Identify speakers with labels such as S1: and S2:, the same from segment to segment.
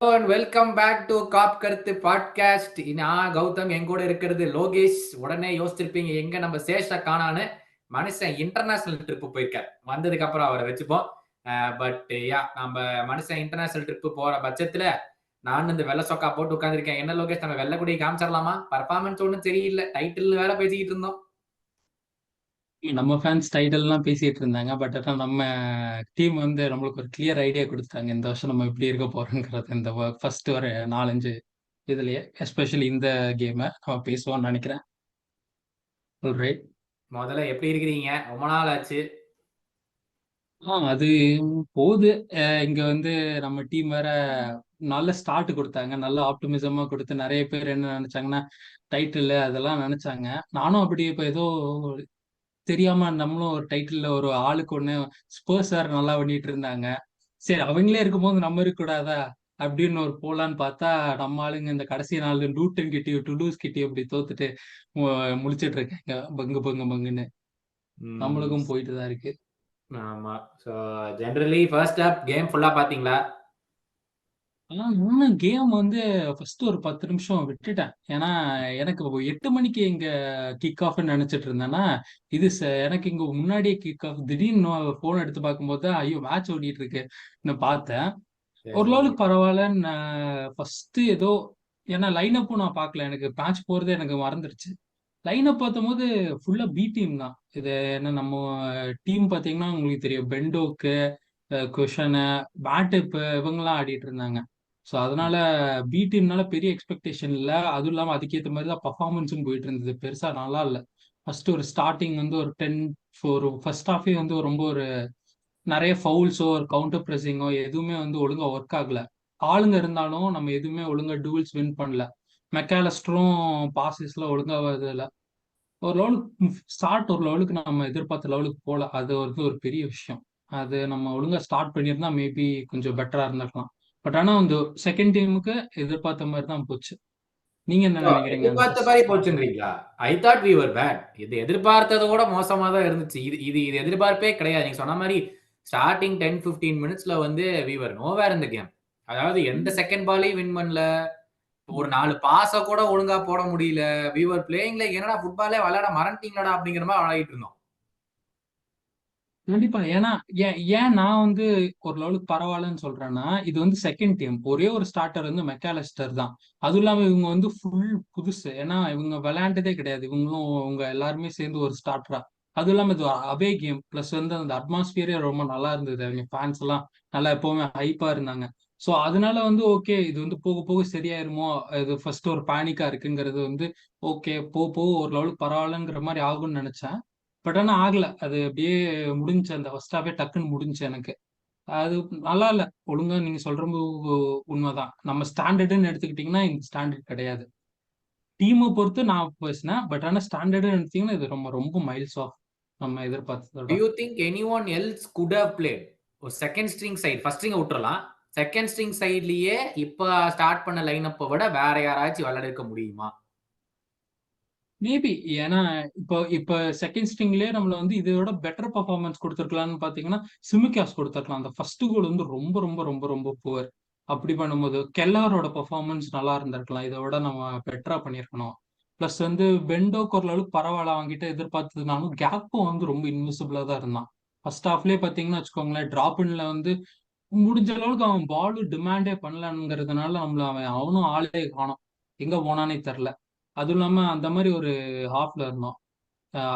S1: Welcome back to காப் கருத்து podcast. நான் கௌதம், என் கூட இருக்கிறது லோகேஷ். உடனே யோசிச்சிருப்பீங்க எங்க நம்ம சேஷ காணான்னு. மனுஷன் இன்டர்நேஷனல் ட்ரிப்பு போயிருக்கார். வந்ததுக்கு அப்புறம் அவரை வச்சுப்போம். பட் நம்ம மனுஷன் இன்டர்நேஷனல் ட்ரிப்பு போற பட்சத்துல நான் இந்த வெள்ளை சொக்கா போட்டு உட்காந்துருக்கேன். என்ன லோகேஷ், நம்ம வெள்ளக்குடி காமிச்சிடலாமா? பர்ஃபார்மன்ஸ் ஒன்றும் தெரியல, டைட்டில் வேற பேசிக்கிட்டு இருந்தோம்.
S2: நம்ம ஃபேன்ஸ் டைட்டில்லாம் பேசிட்டு இருந்தாங்க. பட் நம்ம டீம் வந்து நம்மளுக்கு ஒரு கிளியர் ஐடியா கொடுத்தாங்க இந்த வருஷம் நம்ம எப்படி இருக்க போறோங்கிறது. இந்த ஃபர்ஸ்ட் ஒரு 4-5 இதுலயே எஸ்பெஷலி இந்த கேமை நம்ம பேசுவோம்னு நினைக்கிறேன். ஆல்ரைட்.
S1: முதல்ல எப்படி இருக்கிறீங்க? ரொம்ப நாள் ஆச்சு.
S2: அது போகுது. இங்க வந்து நம்ம டீம் வேற நல்ல ஸ்டார்ட் கொடுத்தாங்க, நல்ல ஆப்டிமிசமா கொடுத்து நிறைய பேர் என்ன நினைச்சாங்கன்னா டைட்டில் அதெல்லாம் நினைச்சாங்க. நானும் அப்படி இப்போ ஏதோ தெரியாம நம்மளும் ஒரு டைட்டில்ல ஒரு ஆளுக்கு ஒண்ணு ஸ்போர்ட்ஸ் வேற நல்லா பண்ணிட்டு இருந்தாங்க. சரி, அவங்களே இருக்கும்போது நம்ம இருக்க கூடாதா அப்படின்னு ஒரு போலான்னு பார்த்தா நம்ம ஆளுங்க இந்த கடைசி நாள் லூட்டன் கிட்டயும் டுலூஸ் கிட்டயும் இப்படி தோத்துட்டு முழிச்சிட்டு இருக்காங்க பங்கு பங்கு பங்குன்னு. நம்மளுக்கும் போயிட்டு தான் இருக்கு.
S1: ஆமா. So generally first hop game ஃபுல்லா பாத்தீங்களா?
S2: நானும் கேம் வந்து ஃபர்ஸ்ட் ஒரு 10 நிமிஷம் விட்டுட்டேன். ஏன்னா எனக்கு 8 மணிக்கு இங்க கிக் ஆஃப்னு நினைச்சிட்டு இருந்தேன்னா இது எனக்கு இங்க முன்னாடியே கிக் ஆஃப். திடீர்னு போன் எடுத்து பார்க்கும்போது தான் ஐயோ மேட்ச் ஓடிட்டு இருக்குன்னு பார்த்தேன். ஒரு லெவலுக்கு பரவாயில்ல. ஃபர்ஸ்ட் ஏதோ ஏன்னா லைன் அப்பும் நான் பார்க்கல, எனக்கு மேட்ச் போறதே எனக்கு மறந்துருச்சு. லைன் அப் பார்த்தபோது ஃபுல்லா பி டீம் தான். இது என்ன நம்ம டீம் பார்த்தீங்கன்னா உங்களுக்கு தெரியும், பெண்டோக்கு, குஷனு, பேட்டிப் இவங்கெல்லாம் ஆடிட்டு இருந்தாங்க. ஸோ அதனால பி டீம்னால பெரிய எக்ஸ்பெக்டேஷன் இல்லை. அதுவும் இல்லாமல் அதுக்கேற்ற மாதிரி தான் பர்ஃபார்மன்ஸும் போயிட்டு இருந்தது. பெருசா நல்லா இல்லை. ஃபர்ஸ்ட் ஒரு ஸ்டார்டிங் வந்து ஒரு 10 ஒரு ஃபர்ஸ்ட் ஹாஃபே வந்து ரொம்ப ஒரு நிறைய ஃபவுல்ஸோ ஒரு கவுண்டர் ப்ரெஸிங்கோ எதுவுமே வந்து ஒழுங்கா ஒர்க் ஆகல. ஆளுங்க இருந்தாலும் நம்ம எதுவுமே ஒழுங்கா டூவல்ஸ் வின் பண்ணல. மெக்காலஸ்டரும் பாசிஸ்ல ஒழுங்கா இல்லை. ஒரு லெவலுக்கு ஸ்டார்ட் ஒரு லெவலுக்கு நம்ம எதிர்பார்த்த லெவலுக்கு போல. அது வந்து ஒரு பெரிய விஷயம். அது நம்ம ஒழுங்கா ஸ்டார்ட் பண்ணியிருந்தா மேபி கொஞ்சம் பெட்டரா இருந்திருக்கலாம். பட் ஆனா வந்து செகண்ட் டீமுக்கு எதிர்பார்த்த மாதிரி தான் போச்சு. நீங்க என்ன நினைக்கிறீங்க அந்த
S1: எதிர்பார்த்த
S2: ஃபர்ஸ்ட்
S1: மாதிரி
S2: ஸ்டார்ட்?
S1: போச்சுன்றீங்களா? I thought we were bad. இது எதிர்பார்த்ததை விட மோசமா தான் இருந்துச்சு. இது இது இது எதிர்பார்ப்பே கிடையாது. நீங்க சொன்ன மாதிரி ஸ்டார்டிங் 10-15 மினிட்ஸ்ல வந்து வி வர் நோவேர் இந்த கேம். அதாவது எந்த செகண்ட் பாலையும் வின் பண்ணல. ஒரு 4 பாஸ கூட ஒழுங்கா போட முடியல. வி வர் பிளேயிங் லைக் என்னடா ஃபுட்பாலே விளையாட மறந்துட்டீங்களா அப்படிங்கிற மாதிரி விளையாடிட்டு இருந்தோம்.
S2: கண்டிப்பா. ஏன்னா ஏன் ஏன் நான் வந்து ஒரு லெவலுக்கு பரவாயில்லன்னு சொல்றேன்னா, இது வந்து செகண்ட் டீம். ஒரே ஒரு ஸ்டார்டர் வந்து மெக்காலஸ்டர் தான். அதுவும் இல்லாம இவங்க வந்து ஃபுல் புதுசு. ஏன்னா இவங்க விளையாண்டதே கிடையாது. இவங்களும் இவங்க எல்லாருமே சேர்ந்து ஒரு ஸ்டார்டரா. அதுவும் இல்லாம இது அவே கேம். பிளஸ் வந்து அந்த அட்மாஸ்பியரே ரொம்ப நல்லா இருந்தது. அவங்க ஃபேன்ஸ் எல்லாம் நல்லா எப்பவுமே ஹைப்பா இருந்தாங்க. ஸோ அதனால வந்து ஓகே, இது வந்து போக போக சரியாயிருமோ, இது ஃபர்ஸ்ட் ஒரு பேனிக்கா இருக்குங்கிறது வந்து ஓகே, போக ஒரு லெவலுக்கு பரவாயில்லங்கிற மாதிரி ஆகும்னு நினைச்சேன். பட் ஆனா ஆகல. அது அப்படியே முடிஞ்சு அந்த ஃபர்ஸ்ட் ஹாஃபே டக்குன்னு முடிஞ்சு எனக்கு. அது நல்லா இல்ல. ஒழுங்கா நீங்க சொல்றது உண்மைதான். நம்ம ஸ்டாண்டர்டுன்னு எடுத்துக்கிட்டீங்கன்னா இந்த ஸ்டாண்டர்ட் கிடையாது. டீமை பொறுத்து நான் பேசினேன். பட் ஆனா ஸ்டாண்டர்டுன்னு எடுத்தீங்கன்னா இது ரொம்ப ரொம்ப மைல்ஸ் ஆஃப் நம்ம எதிர்பார்த்ததோட.
S1: Do you think anyone else could have played? ஒரு second string side, first string விட்டுறலாம். செகண்ட் ஸ்ட்ரிங் சைட்லயே இப்ப ஸ்டார்ட் பண்ண லைன் அப்பை விட வேற யாராச்சும் விளையாட இருக்க முடியுமா?
S2: மேபி. ஏன்னா இப்போ இப்போ செகண்ட் ஸ்ட்ரிங்லயே நம்மள வந்து இதோட பெட்டர் பர்ஃபார்மன்ஸ் கொடுத்துருக்கலாம்னு பாத்தீங்கன்னா சிமிகாஸ் கொடுத்துருக்கலாம். அந்த ஃபர்ஸ்ட் கோல் வந்து ரொம்ப ரொம்ப ரொம்ப ரொம்ப புவர். அப்படி பண்ணும்போது கெல்லாரோட பர்ஃபார்மன்ஸ் நல்லா இருந்திருக்கலாம். இதை விட நம்ம பெட்டரா பண்ணியிருக்கணும். பிளஸ் வந்து பெண்டோக்கு ஓரளவுக்கு பரவாயில்ல, அவங்ககிட்ட எதிர்பார்த்ததுனாலும் கேப்பும் வந்து ரொம்ப இன்விசிபிளா தான் இருந்தான். ஃபர்ஸ்ட் ஹாஃப்லயே பாத்தீங்கன்னா வச்சுக்கோங்களேன், டிராப் இன்ல வந்து முடிஞ்ச அளவுக்கு அவன் பால் டிமாண்டே பண்ணலங்கிறதுனால அவனும் ஆளே காணோம். எங்க போனானே தெரில. அதுவும் இல்லாம அந்த மாதிரி ஒரு ஹாஃப்ல இருந்தோம்.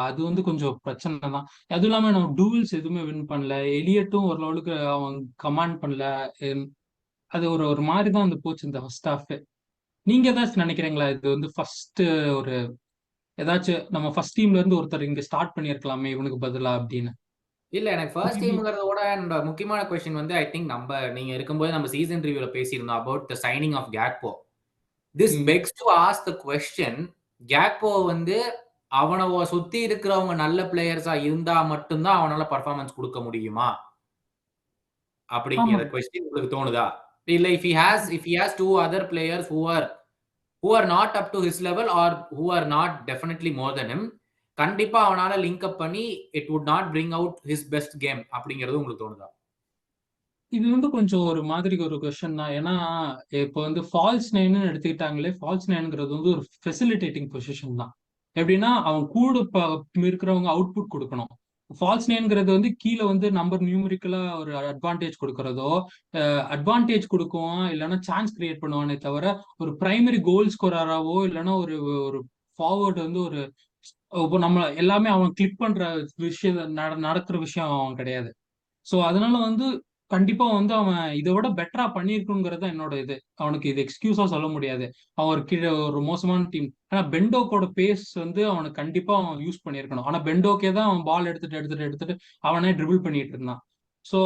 S2: அது வந்து கொஞ்சம் பிரச்சனை தான். அதுவும் இல்லாம நம்ம டூவல்ஸ் எதுவுமே வின் பண்ணல. எலியட்டும் ஒரு லெவலுக்கு அவன் கமாண்ட் பண்ணல. ஹம், அது ஒரு ஒரு மாதிரி தான் அந்த போச்சு இந்த ஃபர்ஸ்ட் ஹாஃப். நீங்க ஏதாச்சும் நினைக்கிறீங்களா இது வந்து ஃபர்ஸ்ட் ஒரு ஏதாச்சும் நம்ம ஃபர்ஸ்ட் டீம்ல இருந்து ஒருத்தர் இங்க ஸ்டார்ட் பண்ணியிருக்கலாமே இவனுக்கு பதிலா அப்படின்னு?
S1: இல்ல, எனக்கு ஃபர்ஸ்ட்
S2: மேபி.
S1: டீம்ங்கிறத விட என்னோட முக்கியமான கொஸ்டின் வந்து ஐ திங்க் நீங்க இருக்கும்போது நம்ம சீசன் ரிவ்யூல பேசியிருந்தோம் about the signing off கேக்போ. This pegs to ask the question, கேக்போ வந்து அவனை சுத்தி இருக்கிறவங்க நல்ல பிளேயர்ஸா இருந்தா மட்டும்தான் அவனால பர்ஃபார்மன்ஸ் கொடுக்க முடியுமா
S2: ஆமா.
S1: அப்படிங்கிற கொஸ்டின் உங்களுக்கு தோணுதா? இல்ல if he has two other players who are not up to his level or who are not definitely more than him, கண்டிப்பா அவனால லிங்க் அப் பண்ணி it would not bring out his best game அப்படிங்கிறது உங்களுக்கு தோணுதா?
S2: இது வந்து கொஞ்சம் ஒரு மாதிரி ஒரு கொஸ்டின் தான். ஏன்னா இப்போ வந்து ஃபால்ஸ் நைன்னு எடுத்துக்கிட்டாங்களே, ஃபால்ஸ் நைன்ங்கிறது வந்து ஒரு ஃபெசிலிட்டேட்டிங் பொசிஷன் தான். எப்படின்னா அவன் கூட இருக்கிறவங்க அவுட்புட் கொடுக்கணும். ஃபால்ஸ் நைன்ங்கிறது வந்து கீழே வந்து நம்பர் நியூமரிக்கலா ஒரு அட்வான்டேஜ் கொடுக்கறதோ, அட்வான்டேஜ் கொடுக்குவான், இல்லைன்னா சான்ஸ் கிரியேட் பண்ணுவானே தவிர ஒரு பிரைமரி கோல் ஸ்கோரராவோ இல்லைன்னா ஒரு ஒரு ஃபார்வர்டு வந்து ஒரு இப்போ நம்ம எல்லாமே அவன் கிளிக் பண்ற விஷயம் நடக்கிற விஷயம் அவன் கிடையாது. சோ அதனால வந்து கண்டிப்பா வந்து அவன் இதை விட பெட்டரா பண்ணியிருக்குங்கிறது என்னோட இது. அவனுக்கு இது எக்ஸ்கியூஸா சொல்ல முடியாது. அவன் ஒரு கீழே ஒரு மோசமான டீம். ஆனா பெண்டோக்கோட பேஸ் வந்து அவனுக்கு கண்டிப்பா அவன் யூஸ் பண்ணியிருக்கணும். ஆனா பெண்டோக்கே தான் அவன் பால் எடுத்துட்டு அவனே ட்ரிபிள் பண்ணிட்டு இருந்தான். சோ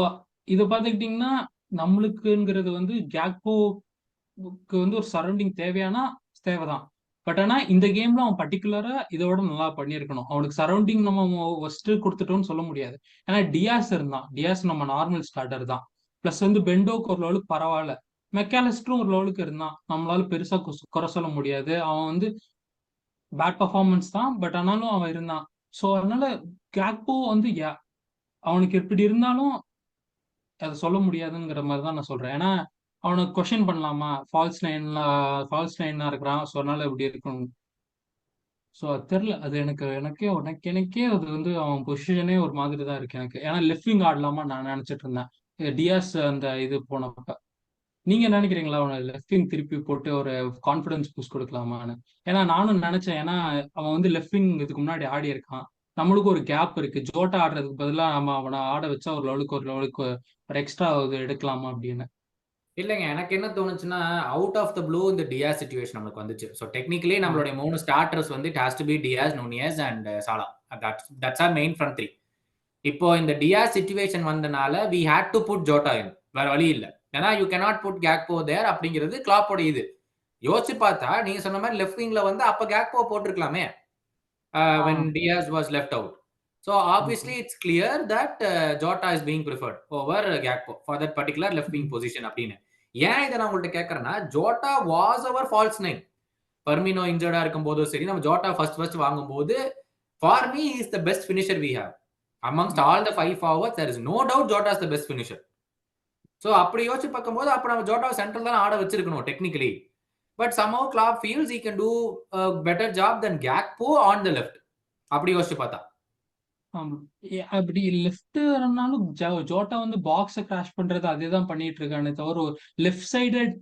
S2: இதை பார்த்துக்கிட்டீங்கன்னா நம்மளுக்குங்கிறது வந்து கேக்போக்கு வந்து ஒரு சரௌண்டிங் தேவையானா தேவைதான். பட் ஆனா இந்த கேம்ல அவன் பர்டிகுலரா இதோட நல்லா பண்ணியிருக்கணும். அவனுக்கு சரௌண்டிங் நம்ம ஃபர்ஸ்ட் கொடுத்துட்டோம்னு சொல்ல முடியாது. ஏன்னா டியாஸ் இருந்தான். டியாஸ் நம்ம நார்மல் ஸ்டார்டர் தான். பிளஸ் வந்து பெண்டோக்கு ஒரு லெவலுக்கு பரவாயில்ல. மெக்காலிஸ்டரும் ஒரு லெவலுக்கு இருந்தான். நம்மளால பெருசா குறை சொல்ல முடியாது. அவன் வந்து பேட் பர்ஃபார்மன்ஸ் தான். பட் ஆனாலும் அவன் இருந்தான். ஸோ அதனால கேக்போ வந்து அவனுக்கு எப்படி இருந்தாலும் அதை சொல்ல முடியாதுங்கிற மாதிரி தான் நான் சொல்றேன். ஏன்னா அவனை கொஸ்டின் பண்ணலாமா, ஃபால்ஸ் நைன்லாம் இருக்கிறான், ஸோ அதனால இப்படி இருக்கும். ஸோ அது தெரியல. அது எனக்கே அது வந்து அவன் பொசிஷனே ஒரு மாதிரி தான் இருக்கு எனக்கு. ஏன்னா லெஃப்ட் விங் ஆடலாமா நான் நினைச்சிட்டு இருந்தேன் டியாஸ் அந்த இது போனப்ப. நீங்க நினைக்கிறீங்களா அவனை லெஃப்ட் விங் திருப்பி போட்டு ஒரு கான்ஃபிடன்ஸ் பூஸ்ட் கொடுக்கலாமான்னு? ஏன்னா நானும் நினைச்சேன். ஏன்னா அவன் வந்து லெஃப்ட் விங் இதுக்கு முன்னாடி ஆடி இருக்கான். நம்மளுக்கு ஒரு கேப் இருக்கு. ஜோட்டா ஆடுறதுக்கு பதிலாக நம்ம அவனை ஆட வச்சா ஒரு லெவலுக்கு ஒரு எக்ஸ்ட்ரா இது எடுக்கலாமா அப்படின்னு.
S1: இல்லைங்க, எனக்கு என்ன தோணுச்சுன்னா, அவுட் ஆஃப் த ப்ளூ இந்த டியாஸ் சிச்சுவேஷன் நம்மளுக்கு வந்துச்சு. ஸோ டெக்னிக்கலி
S2: ஆ,
S1: நம்மளுடைய 3 ஸ்டார்டர்ஸ் வந்து it has to be Diaz, Nunez and Salah. That's our main front 3. இப்போ இந்த டியாஸ் சிச்சுவேஷன் வந்தனால we had to put Jota in. வேற வழி இல்ல. ஏன்னா you cannot put Gakpo there அப்படிங்கிறது கிளாப்போட இது. யோசிச்சு பார்த்தா நீங்க சொன்ன மாதிரி லெஃப்ட் விங்ல வந்து அப்ப கேக்போ போட்டிருக்கலாமே,
S2: ஆ,
S1: when Diaz was left out. So
S2: ஆமா.
S1: obviously it's clear that Jota is being preferred over Gakpo for that particular left wing
S2: ம்,
S1: position அப்படின்னு. ஏன் இதை நான் உங்கள்கிட்ட கேட்கறேன்னா, Jota was our false nine. Firmino இன்ஜர்டா இருக்கும் போதும் சரி, நம்ம ஜோட்டா ஃபர்ஸ்ட் வாங்கும்போது for me is the best finisher we have amongst
S2: them.
S1: All the 5 forwards. There is no doubt Jota is the best finisher. So அப்படி யோசிச்சு பார்க்கும்போது அப்ப நம்ம ஜோட்டா சென்ட்ரல் தான் ஆட வச்சிருக்கணும் technically. But somehow Klopp feels he can do a better job than Gakpo on the left. அப்படி யோசிச்சு பார்த்தா.
S2: ஆமா. அப்படி லெஃப்ட்னாலும் ஜோட்டா வந்து பாக்ஸ கிராஷ் பண்றது அதேதான் பண்ணிட்டு இருக்கானே தவிர ஒரு லெஃப்ட் சைடட்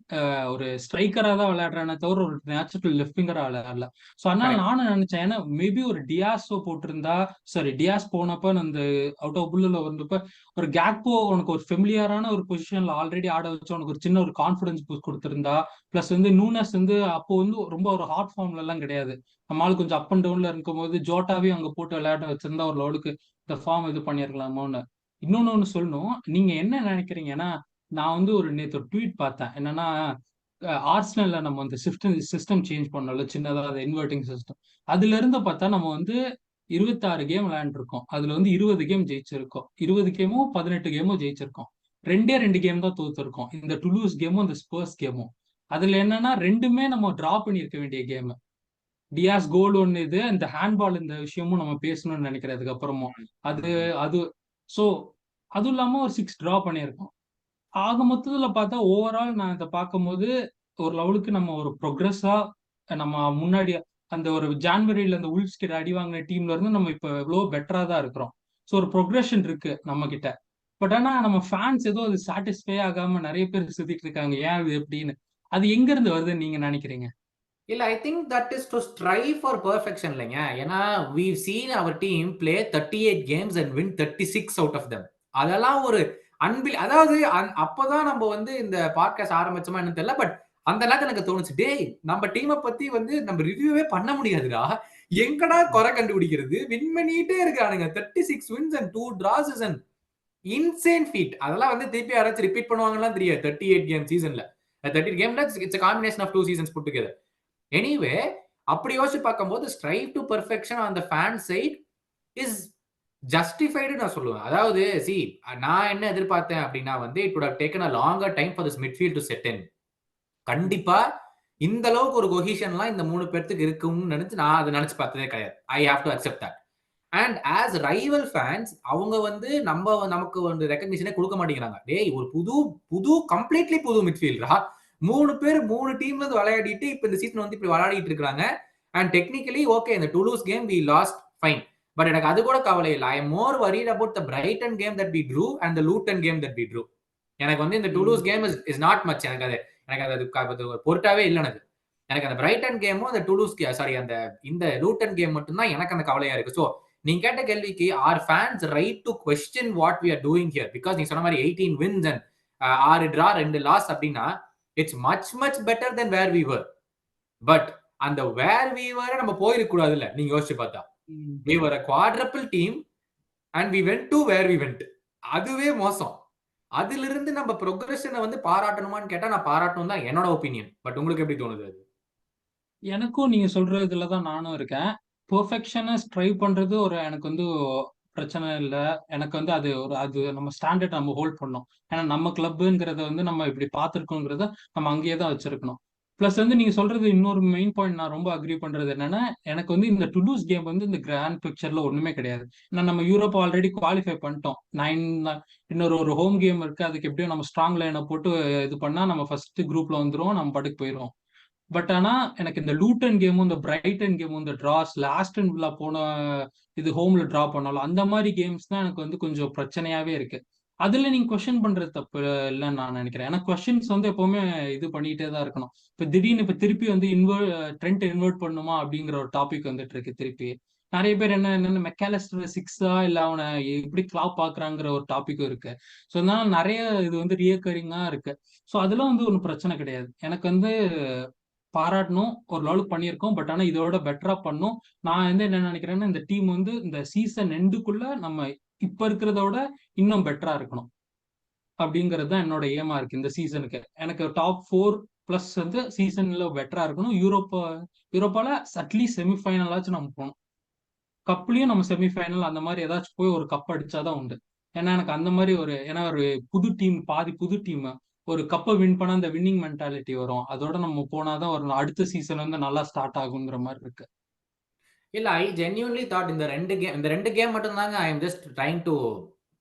S2: ஒரு ஸ்ட்ரைக்கரா தான் விளையாடுறானே தவிர ஒரு நேச்சுரல் லெஃப்ட் விங்கரா விளையாடல. ஸோ அதனால
S1: கரெக்ட்.
S2: நானும் நினைச்சேன். ஏன்னா மேபி ஒரு டியாஸோ போட்டிருந்தா, சாரி டியாஸ் போனப்ப அந்த அவுட் ஆஃப் புல்லுல வந்தப்ப ஒரு கேக்போ உனக்கு ஒரு ஃபெமிலியரான ஒரு பொசிஷன்ல ஆல்ரெடி ஆட வச்சு உனக்கு ஒரு சின்ன ஒரு கான்ஃபிடன்ஸ் பூஸ்ட் கொடுத்திருந்தா, பிளஸ் வந்து நூனஸ் வந்து அப்போ வந்து ரொம்ப ஒரு ஹாட் ஃபார்ம்ல எல்லாம் கிடையாது. நம்மளால கொஞ்சம் அப் அண்ட் டவுன்ல இருக்கும்போது ஜோட்டாவையும் அங்க போட்டு விளையாட வச்சிருந்தா ஒரு லெவலுக்கு இந்த ஃபார்ம் இது பண்ணிருக்கலாமோன்னு. ஒண்ணு சொல்லணும். நீங்க என்ன நினைக்கிறீங்கன்னா, நான் வந்து ஒரு நேத்து ஒரு ட்வீட் பார்த்தேன். என்னன்னா ஆர்ஸ்னல்ல நம்ம அந்த சிஸ்டம் சேஞ்ச் பண்ணோம்ல, சின்னதா அந்த இன்வெர்ட்டிங் சிஸ்டம். அதுல இருந்து பார்த்தா நம்ம வந்து 26 கேம் விளையாண்டுருக்கோம். அதுல வந்து 20 கேம் ஜெயிச்சிருக்கோம். 20 கேமோ 18 கேமோ ஜெயிச்சிருக்கோம். 2 கேம் தான் தோத்துருக்கோம். இந்த டுலூஸ் கேமும் இந்த ஸ்பர்ஸ் கேமும். அதுல என்னன்னா ரெண்டுமே நம்ம டிரா பண்ணியிருக்க வேண்டிய கேம். டியாஸ் கோல் ஒன்னு, இது இந்த ஹேண்ட்பால் இந்த விஷயமும் நம்ம பேசணும்னு நினைக்கிறேன் அதுக்கப்புறமும். அது அது ஸோ அதுவும் இல்லாம ஒரு 6 டிரா பண்ணியிருக்கோம். ஆக மொத்தத்துல பார்த்தா ஓவரால் நான் இதை பார்க்கும்போது ஒரு லெவலுக்கு நம்ம ஒரு ப்ரொக்ரெஸ்ஸா நம்ம முன்னாடி அந்த ஒரு ஜான்வரியில அந்த உல்ஸ் கிட்ட அடி வாங்கின டீம்ல இருந்து நம்ம இப்ப எவ்வளோ பெட்டரா தான் இருக்கிறோம். ஸோ ஒரு ப்ரொக்ரெஷன் இருக்கு நம்ம கிட்ட. பட் ஆனா நம்ம ஃபேன்ஸ் ஏதோ அது சாட்டிஸ்ஃபை ஆகாம நிறைய பேர் சுத்திட்டு இருக்காங்க. ஏன் இது எப்படின்னு? அது எங்க இருந்து வருதுன்னு நீங்க நினைக்கிறீங்க?
S1: இல்ல, I think that is to strive for perfection இல்லைங்க. ஏன்னா we've seen our team play 38 games and win 36 out of them. அதெல்லாம் ஒரு அதாவது அப்பதான் நம்ம வந்து இந்த பாட்காஸ்ட் ஆரம்பிச்சோமா என்னன்னு தெரியல. பட் அந்த நேரத்துல எனக்கு தோணுச்சு, டேய் நம்ம டீமை பத்தி வந்து நம்ம ரிவ்யூவே பண்ண முடியாதுடா. எங்கடா குறை கண்டுபிடிக்கிறது? வின் பண்ணிட்டே இருக்கானுங்க. 36 wins and 2 draws is an insane feat. அதெல்லாம் வந்து திருப்பி யாராச்சும் ரிப்பீட் பண்ணுவாங்கலாம் தெரியாது 38 கேம் சீசன்ல. 38 கேம்ல it's a combination of 2 seasons put together. Anyway அப்படி யோசிச்சு பார்க்கும்போது strive to perfection on the fan side is justified நான் சொல்லுவேன். அதாவது நான் என்ன எதிர்பார்த்தேன் அப்படின்னா வந்து it would have taken a longer time for this midfield to set in. கண்டிப்பா இந்த அளவுக்கு ஒரு கொஹிஷன்லாம் இந்த 3 பேர்த்துக்கு இருக்கும்னு நினைச்சு நான் அதை நினைச்சு பார்த்ததே கிடையாது. I have to accept that. And as rival fans அவங்க வந்து நமக்கு வந்து ரெகக்னிஷனே கொடுக்க மாட்டேங்கிறாங்க. டேய் ஒரு புது கம்ப்ளீட்லி புது மிட்ஃபீல்டரா 3 பேர் 3 டீம்ல இருந்து விளையாடிட்டு இப்ப இந்த சீசன் வந்து இப்படி விளையாடிட்டு இருக்காங்க. அண்ட் டெக்னிக்கலி ஓகே இந்த Toulouse game we lost fine. But எனக்கு அது கூட கவலை இல்லை. I am more worried about the Brighton game that we drew and the Luton game that we drew. எனக்கு வந்து இந்த Toulouse game is not much. எனக்கு அது பொருட்டாவே இல்லை. எனக்கு அந்த பிரைட்டன் கேமும் அந்த டூலூஸ் சாரி அந்த இந்த லூட்டன் கேம் மட்டும்தான் எனக்கு அந்த கவலையா இருக்கு. ஸோ நீங்க கேட்ட கேள்விக்கு are fans right to question what we are doing here because நீங்க சொன்ன மாதிரி 18 வின்ஸ் அண்ட் 6 டிரா 2 லாஸ் அப்படின்னா it's much better then where we were. But அந்த வேர் வி வர் நம்ம போயிருக்க கூடாதுல்ல. நீங்க யோசிச்சு பார்த்தா we were a quadruple team and we went to where we went. அதுவே மோசம். அதிலிருந்து நம்ம ப்ரொக்ரெஷனை வந்து பாராட்டணுமான்னு கேட்டா நான் பாராட்டணும் தான் என்னோட ஒப்பீனியன். பட் உங்களுக்கு எப்படி தோணுது அது?
S2: எனக்கும் நீங்க சொல்றதுல தான் நானும் இருக்கேன். பெர்ஃபெக்ஷனை ஸ்ட்ரைவ் பண்றது எனக்கு வந்து பிரச்சனை இல்லை. எனக்கு வந்து அது நம்ம ஸ்டாண்டர்ட் நம்ம ஹோல்ட் பண்ணோம். ஏன்னா நம்ம கிளப்புங்கிறத வந்து நம்ம இப்படி பார்த்துருக்கோங்கிறத நம்ம அங்கேயே தான் வச்சிருக்கணும். பிளஸ் வந்து நீங்க சொல்றது இன்னொரு மெயின் பாயிண்ட் நான் ரொம்ப அக்ரி பண்றது என்னன்னா, எனக்கு வந்து இந்த டுடூஸ் கேம் வந்து இந்த கிராண்ட் பிக்சர்ல ஒண்ணுமே கிடையாது. ஏன்னா நம்ம யூரோப் ஆல்ரெடி குவாலிஃபை பண்ணிட்டோம். இன்னொரு ஹோம் கேம் இருக்கு. அதுக்கு எப்படியும் நம்ம ஸ்ட்ராங் லைனை போட்டு இது பண்ணா நம்ம ஃபர்ஸ்ட் குரூப்ல வந்துருவோம், நம்ம படுக்கு போயிடுவோம். பட் ஆனா எனக்கு இந்த லூட்டன் கேமும் இந்த பிரைட்டன் கேமும் இந்த டிராஸ் லாஸ்டன் வில்லா போன இது ஹோம்ல டிரா பண்ணாலும் அந்த மாதிரி கேம்ஸ் தான் எனக்கு வந்து கொஞ்சம் பிரச்சனையாவே இருக்கு. அதுல நீங்க கொஸ்டின் பண்றது தப்பு இல்லைன்னு நான் நினைக்கிறேன். ஏன்னா கொஸ்டின்ஸ் வந்து எப்பவுமே இது பண்ணிட்டே தான் இருக்கணும். இப்ப திருப்பி வந்து ட்ரெண்ட் இன்வெர்ட் பண்ணுமா அப்படிங்கிற ஒரு டாபிக் வந்துட்டு இருக்கு திருப்பி. நிறைய பேர் என்னன்னு மெக்காலஸ்டர் சிக்ஸா இல்ல அவனை எப்படி கிளாப் பாக்குறாங்கிற ஒரு டாபிக்கும் இருக்கு. ஸோ அதனால நிறைய இது வந்து ரியக்கரிங்கா இருக்கு. ஸோ அதெல்லாம் வந்து ஒன்றும் பிரச்சனை கிடையாது. எனக்கு வந்து பாராட்டணும், ஒரு லெவலுக்கு பண்ணியிருக்கோம். பட் ஆனா இதோட பெட்டரா பண்ணும். நான் வந்து என்ன நினைக்கிறேன்னா இந்த டீம் வந்து இந்த சீசன் எண்டுக்குள்ள நம்ம இப்ப இருக்கிறத விட இன்னும் பெட்டரா இருக்கணும் அப்படிங்கிறது தான் என்னோட ஏமா இருக்கு இந்த சீசனுக்கு. எனக்கு டாப் 4 பிளஸ் வந்து சீசன்ல பெட்டரா இருக்கணும். யூரோப்பால அட்லீஸ்ட் செமிஃபைனலாச்சும் நம்ம போகணும். கப்லயும் நம்ம செமிஃபைனல் அந்த மாதிரி ஏதாச்சும் போய் ஒரு கப் அடிச்சாதான் உண்டு. ஏன்னா எனக்கு அந்த மாதிரி ஏன்னா ஒரு புது டீம், பாதி புது டீம், ஒரு கப்பை வின் பண்ண அந்த வின்னிங் மென்டாலிட்டி வரும். அதோட நம்ம போனாதான் ஒரு அடுத்த சீசன் வந்து நல்லா ஸ்டார்ட் ஆகுங்கிற மாதிரி இருக்கு.
S1: இல்ல ஐ ஜென்யூன்லி தாட் இந்த ரெண்டு கேம் மட்டும் தாங்க. I am just trying to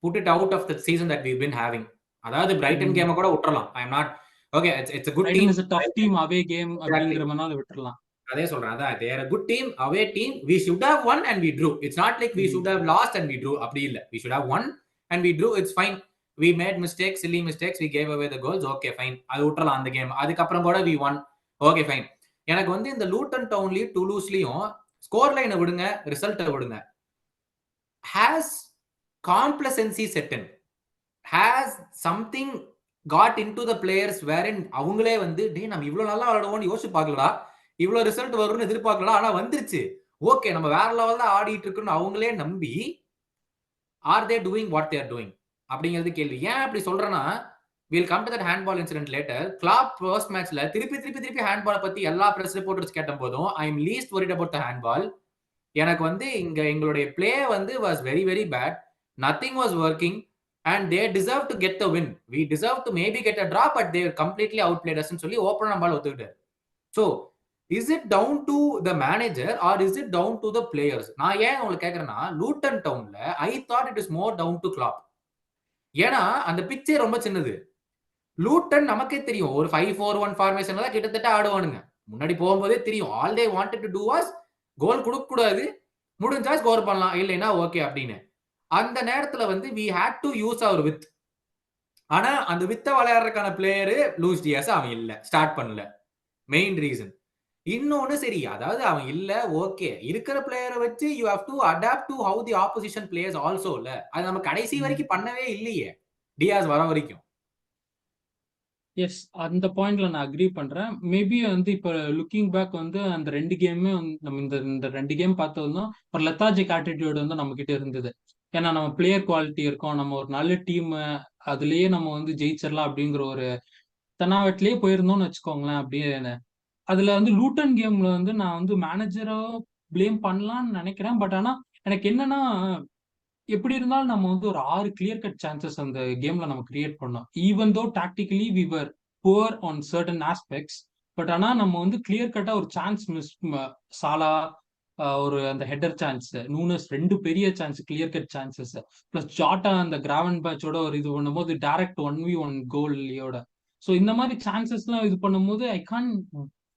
S1: put it out of the season that we been having. அதாவது பிரைட்டன் கேமை கூட விட்டுறலாம். I am not okay. It's a good
S2: Brighton
S1: team.
S2: Is a tough team, away game
S1: Exactly.
S2: அப்படிங்கிறதுனால விட்டுறலாம்.
S1: அதே சொல்றேன். அதான் they are a good team, away team. We should have won and we drew. It's not like we should have lost and we drew. அப்படி இல்ல. We should have won and we drew. It's fine. We made mistakes, silly mistakes. We gave away the goals. Okay, fine. அது விட்டுறலாம் அந்த game. அதுக்கப்புறம் கூட we won. Okay, fine. எனக்கு வந்து இந்த லூட்டன் டவுன்லயும் டூலூஸ்லயும் ஸ்கோர் லைனை விடுங்க, ரிசல்ட்டை விடுங்க. Has complacency set in? Has something got into the players wherein அவங்களே வந்து டேய் நம்ம இவ்வளவு நல்லா விளையாடுவோம்னு யோசிச்சு பார்க்கலடா, இவ்வளவு ரிசல்ட் வரும்னு எதிர்பார்க்கலடா, ஆனா வந்துருச்சு, ஓகே நம்ம வேற லெவல் தான் ஆடிட்டு இருக்கோம்னு அவங்களே நம்பி are they doing what they are doing அப்படிங்கிறது கேள்வி. ஏன் அப்படி சொல்றேன்னா we'll come to that handball incident later. Klopp first matchல திருப்பி ஹேண்ட்பால் பத்தி எல்லா பிரஸ் ரிப்போர்ட்டர்ஸ் கேட்ட போதும் I am least worried about the handball. எனக்கு வந்து இங்க எங்களுடைய பிளே வந்து was very very bad. Nothing was working and they deserve to get the win. We deserve to maybe get a draw but they completely outplayed us ன்னு சொல்லி ஓப்பனா நம்மால ஒத்துக்கிட்டாரு. So is it down to the manager or is it down to the players? நான் ஏன் உங்களுக்கு கேக்குறேன்னா Luton டவுன்ல I thought it is more down to Klopp. ஏன்னா அந்த பிச்சே ரொம்ப சின்னது. லூட்டன் நமக்கே தெரியும் ஒரு 5-4-1 ஃபார்மேஷன்ல தான் கிட்டத்தட்ட ஆடுவானுங்க. முன்னாடி போகும்போதே தெரியும் all they wanted to do was goal கொடுக்க கூடாது, முடிஞ்சா ஸ்கோர் பண்ணலாம், இல்லைன்னா ஓகே அப்படின்னு. அந்த நேரத்துல வந்து we had to use our width. ஆனா அந்த வித்த விளையாடுறதுக்கான பிளேயரு லூஸ்டியாஸ் அவன் இல்ல, ஸ்டார்ட் பண்ணல. Main reason. இன்னொன்னு சரி, அதாவது அவன் இல்ல ஓகே, இருக்கிற பிளேயரை வச்சு you have to adapt to how the opposition players also இல்ல. அது நம்ம கடைசி வரைக்கும் பண்ணவே இல்லையே டியாஸ் வர வரைக்கும்.
S2: எஸ், அந்த பாயிண்ட்ல நான் அக்ரி பண்றேன். மேபி வந்து இப்ப லுக்கிங் பேக் வந்து அந்த 2 கேமுமே நம்ம இந்த 2 கேம் பார்த்தோம்னா ஒரு லெத்தார்ஜிக் ஆட்டிடியூட் வந்து நம்ம கிட்ட இருந்தது. ஏன்னா நம்ம பிளேயர் குவாலிட்டி இருக்கோம், நம்ம ஒரு நல்ல டீம், அதுலயே நம்ம வந்து ஜெயிச்சிடலாம் அப்படிங்கிற ஒரு தென்னாவட்டிலேயே போயிருந்தோம்னு வச்சுக்கோங்களேன். அப்படியே அதுல வந்து லூட்டன் கேம்ல வந்து நான் வந்து மேனேஜரோ பிளேம் பண்ணலாம்னு நினைக்கிறேன். பட் ஆனா எனக்கு என்னன்னா எப்படி இருந்தாலும் நம்ம வந்து ஒரு 6 கிளியர் கட் சான்சஸ் அந்த கேம்ல நம்ம கிரியேட் பண்ணோம். Even though tactically we were poor on certain aspects. But ஆனா நம்ம வந்து கிளியர் கட்டா ஒரு சான்ஸ் மிஸ், சாலா ஒரு அந்த ஹெட்டர் சான்ஸ், நூனஸ் 2 பெரிய chance, clear cut chances, plus Jota அந்த கிராவன் பேட்சோட ஒரு இது பண்ணும்போது டைரக்ட் 1v1 கோலியோட. ஸோ இந்த மாதிரி சான்சஸ்லாம் இது பண்ணும்போது I can't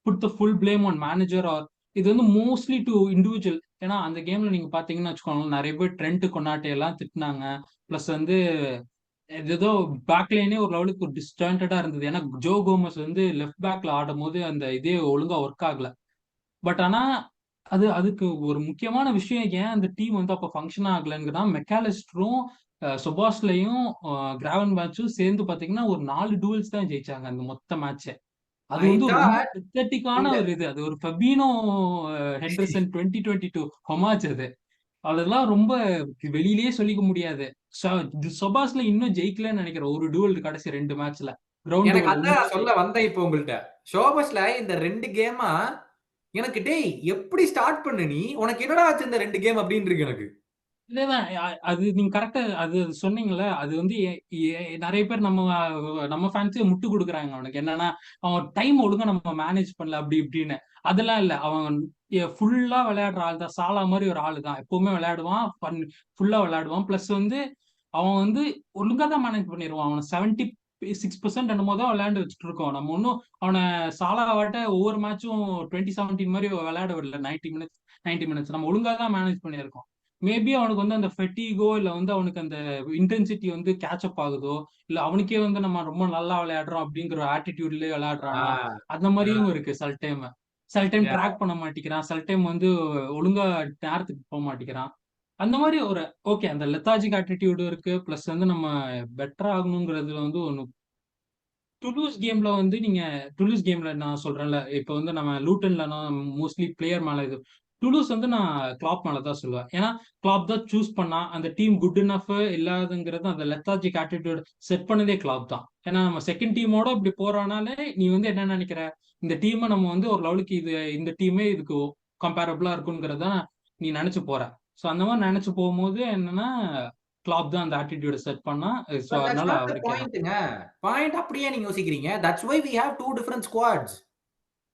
S2: put the full blame on manager or இது வந்து மோஸ்ட்லி டு இண்டிவிஜுவல். ஏன்னா அந்த கேம்ல நீங்க பாத்தீங்கன்னா வச்சுக்கோங்களேன், நிறைய பேர் ட்ரெண்ட் கொண்டாட்டை எல்லாம் திட்டினாங்க. பிளஸ் வந்து ஏதோ பேக்லைனே ஒரு லெவலுக்கு ஒரு டிஸ்டாண்டடா இருந்தது. ஏன்னா ஜோ கோமஸ் வந்து லெஃப்ட் பேக்ல ஆடும் போது அந்த இதே ஒழுங்கா ஒர்க் ஆகல. பட் ஆனா அதுக்கு ஒரு முக்கியமான விஷயம் ஏன் அந்த டீம் வந்து அப்ப ஃபங்க்ஷன் ஆகலங்கிறதா, மெக்காலிஸ்டரும் சுபாஷ்லையும் கிராவன் பேட்சும் சேர்ந்து பாத்தீங்கன்னா ஒரு 4 டூவல்ஸ் தான் ஜெயிச்சாங்க அந்த மொத்த மேட்சை. அது
S1: ஐ
S2: வந்து ரொம்ப
S1: தாட்
S2: பெத்தட்டிக்கான
S1: இந்த
S2: ஒரு இது. அது ஒரு ஃபெபினோ ஹெண்டர்சன் 2022 ஹொமாஜ் அது. அதெல்லாம் ரொம்ப வெளியிலேயே சொல்லிக்க முடியாது. சொபாஸ்ல இன்னும் ஜெயிக்கலன்னு நினைக்கிறேன் ஒரு டூவல் கடைசி 2 மேட்ச்ல. கிரவுண்ட்
S1: எனக்கு
S2: டூவல்
S1: அதான்
S2: இன்னும்
S1: நான் சொல்ல வந்தேன் இப்போ உங்கள்ட்ட. ஷோபஸ்ல இந்த 2 கேமா எனக்கு டேய் எப்படி ஸ்டார்ட் பண்ண நீ? உனக்கு என்னடா ஆச்சு இந்த 2 கேம் அப்படின்னு இருக்கு எனக்கு.
S2: இல்லதான் அது நீங்க கரெக்டா அது சொன்னீங்கல்ல. அது வந்து நிறைய பேர் நம்ம ஃபேன்ஸே முட்டு கொடுக்குறாங்க அவனுக்கு. என்னன்னா அவன் டைம் ஒழுங்கா நம்ம மேனேஜ் பண்ணல அப்படி இப்படின்னு. அதெல்லாம் இல்ல. அவன் ஃபுல்லா விளையாடுற ஆள் தான். சாலா மாதிரி ஒரு ஆளு தான். எப்பவுமே விளையாடுவான், ஃபுல்லா விளையாடுவான். பிளஸ் வந்து அவன் வந்து ஒழுங்கா தான் மேனேஜ் பண்ணிடுவான். அவன் 76% என்னமோ தான் விளையாண்டு வச்சுட்டு இருக்கோம். நம்ம ஒன்னும் அவனை சாலாவாட்ட ஒவ்வொரு மேட்சும் 2017 மாதிரி விளையாட விடல. 90 மினிட்ஸ் நம்ம ஒழுங்கா தான் மேனேஜ் பண்ணியிருக்கோம். மேபி அவனுக்கு வந்து அந்த ஃபெட்டிகோ இல்ல வந்து அவனுக்கு அந்த இன்டென்சிட்டி வந்து கேட்சப் ஆகுதோ, இல்ல அவனுக்கே வந்து நம்ம ரொம்ப நல்லா விளையாடுறோம் அப்படிங்கிற ஆட்டிடியூட்லயே விளையாடுறானா,
S1: ஆ,
S2: அந்த மாதிரியும் இருக்கு சில டைம். சில டைம்
S1: யா.
S2: ட்ராக் பண்ண மாட்டேங்கிறான், சில டைம் வந்து ஒழுங்கா நேரத்துக்கு போக மாட்டேங்கிறான். அந்த மாதிரி ஒரு ஓகே அந்த லெத்தாஜிக் ஆட்டிடியூடு இருக்கு. பிளஸ் வந்து நம்ம பெட்டர் ஆகணுங்கிறதுல வந்து ஒண்ணு. டுலூஸ் கேம்ல நான் சொல்றேன்ல, இப்போ வந்து நம்ம லூட்டன்ல மோஸ்ட்லி பிளேயர் மேல இது. டுலூஸ் வந்து நான் கிளாப் மேல தான் சொல்லுவேன். ஏன்னா கிளாப் தான் சூஸ் பண்ணா. அந்த டீம் குட் இனஃப் இல்லாதங்கிறது அந்த லெத்தாஜிக் ஆட்டிடியூட் செட் பண்ணதே கிளாப் தான். ஏன்னா நம்ம செகண்ட் டீமோட இப்படி போறனாலே நீ வந்து என்ன நினைக்கிற, இந்த டீமை நம்ம வந்து ஒரு லெவலுக்கு இந்த டீமே இதுக்கு கம்பேரபிளா இருக்குங்கிறத நீ நினைச்சு போற. ஸோ அந்த மாதிரி நினைச்சு போகும்போது என்னன்னா கிளாப் தான் அந்த ஆட்டிடியூட செட் பண்ணா. ஸோ
S1: பட் தட்ஸ்
S2: அதனால
S1: நாட் த
S2: அவருக்கே தான்.
S1: பாயிண்ட்ங்க. பாயிண்ட் அப்படியே நீங்க யோசிக்கிறீங்க. That's why we have 2 different squads.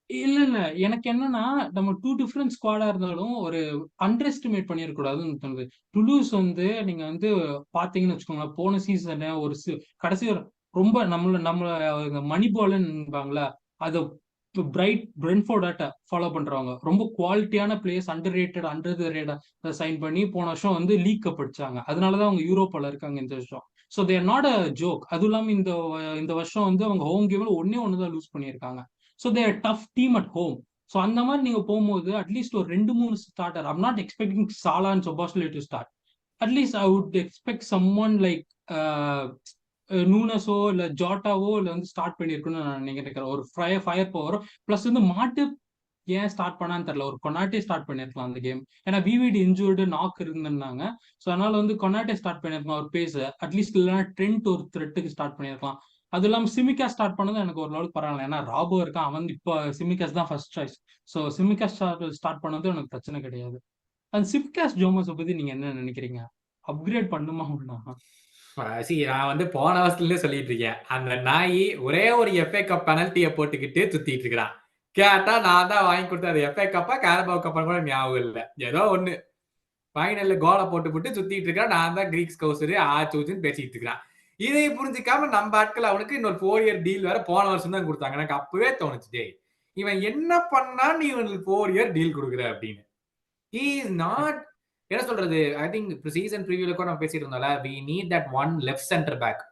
S2: இல்ல, இல்ல. எனக்கு என்னன்னா, நம்ம 2 டிஃபரண்ட் ஸ்குவாடா இருந்தாலும், ஒரு அண்டர் எஸ்டிமேட் பண்ணிறக்கூடாதுன்னு தோணுது. டுலூஸ் வந்து நீங்க வந்து பார்த்தீங்கன்னு வச்சுக்கோங்களேன், போன சீசனு ஒரு கடைசி ஒரு ரொம்ப நம்மள நம்மள மணி பால்ன்னுபாங்கல்ல, அத பிரென்ட்ஃபோர்டாட்ட ஃபாலோ பண்றவங்க. ரொம்ப குவாலிட்டியான players underrated, under the radar sign பண்ணி போன வருஷம் வந்து லீக் கப் அடிச்சாங்க. அதனால தான் அவங்க யூரோப்பால இருக்காங்க இந்த வருஷம். So they are not a joke. அதுவும் இல்லாம இந்த வருஷம் வந்து அவங்க ஹோம் கேம்ல ஒண்ணே ஒண்ணு தான் லூஸ் பண்ணியிருக்காங்க. So they're tough team at home. So அந்த மாதிரி நீங்க போகும்போது அட்லீஸ்ட் ஒரு 2 3 starter. I'm not expecting Salah and Szoboszlai to start. At least I would expect someone like நூனஸோ இல்ல ஜாட்டாவோ இல்ல வந்து ஸ்டார்ட் பண்ணிருக்குன்னு நான் நினைக்கிறேன். ஒரு ஃபயர் பவர் பிளஸ் வந்து மாட்டு ஏன் ஸ்டார்ட் பண்ணான்னு தெரியல. ஒரு கொனாட்டே ஸ்டார்ட் பண்ணிருக்கலாம் அந்த கேம். ஏன்னா விவிடி இன்ஜூர்டு நாக் இருந்தாங்க. ஸோ அதனால வந்து கொனாட்டே ஸ்டார்ட் பண்ணிருக்கலாம் ஒரு பேஸ். அட்லீஸ்ட் இல்லைன்னா ட்ரெண்ட் ஒரு த்ரெட்டுக்கு ஸ்டார்ட் பண்ணிருக்கலாம். அது இல்லாமல் சிமிகா ஸ்டார்ட் பண்ணது எனக்கு ஒரு லெவலுக்கு பரவாயில்ல. ஏன்னா ராபோ இருக்கான். அவன் இப்போ சிமிகாஸ் தான் ஃபர்ஸ்ட் சாய்ஸ். ஸோ சிமிகாஸ் ஸ்டார்ட் பண்ணது எனக்கு பிரச்சனை கிடையாது. அந்த சிமிகாஸ் ஜோமஸை பத்தி நீங்க என்ன நினைக்கிறீங்க? அப்கிரேட் பண்ணுமா அப்படின்னா?
S1: நான் வந்து போன வருஷத்துலேருந்தே சொல்லிட்டு இருக்கேன். அந்த நாய் ஒரே ஒரு எஃப்ஏ கப் பெனல்ட்டிய போட்டுக்கிட்டு சுத்திட்டு இருக்கிறான். கேட்டா நான் தான் வாங்கி கொடுத்தேன். அது எஃப்ஏ கப்பா கேரபாவ் கப்பா கூட ஞாபகம் இல்ல. ஏதோ ஒண்ணு. ஃபைனல்ல கோல போட்டு சுத்திட்டு இருக்கான். நான் தான் கிரீக் ஸ்கவுசரு ஆச்சூச்சுன்னு பேசிட்டு இருக்கிறான். இதை புரிஞ்சுக்காம நம்ம ஆட்கள் அவனுக்கு இன்னொரு 4 இயர் டீல் வேற போன வருஷம் தான் கொடுத்தாங்க. எனக்கு அப்பவே தோணுச்சு, டேய் இவன் என்ன பண்ணா நீ இவனுக்கு 4 இயர் டீல் கொடுக்குற அப்படின்னு. ஹி இஸ் நாட் என்ன சொல்றது. ஐ திங்க் சீசன் ப்ரிவியூல கூட நம்ம பேசிட்டு இருந்தோம்ல. We need that one left centre back.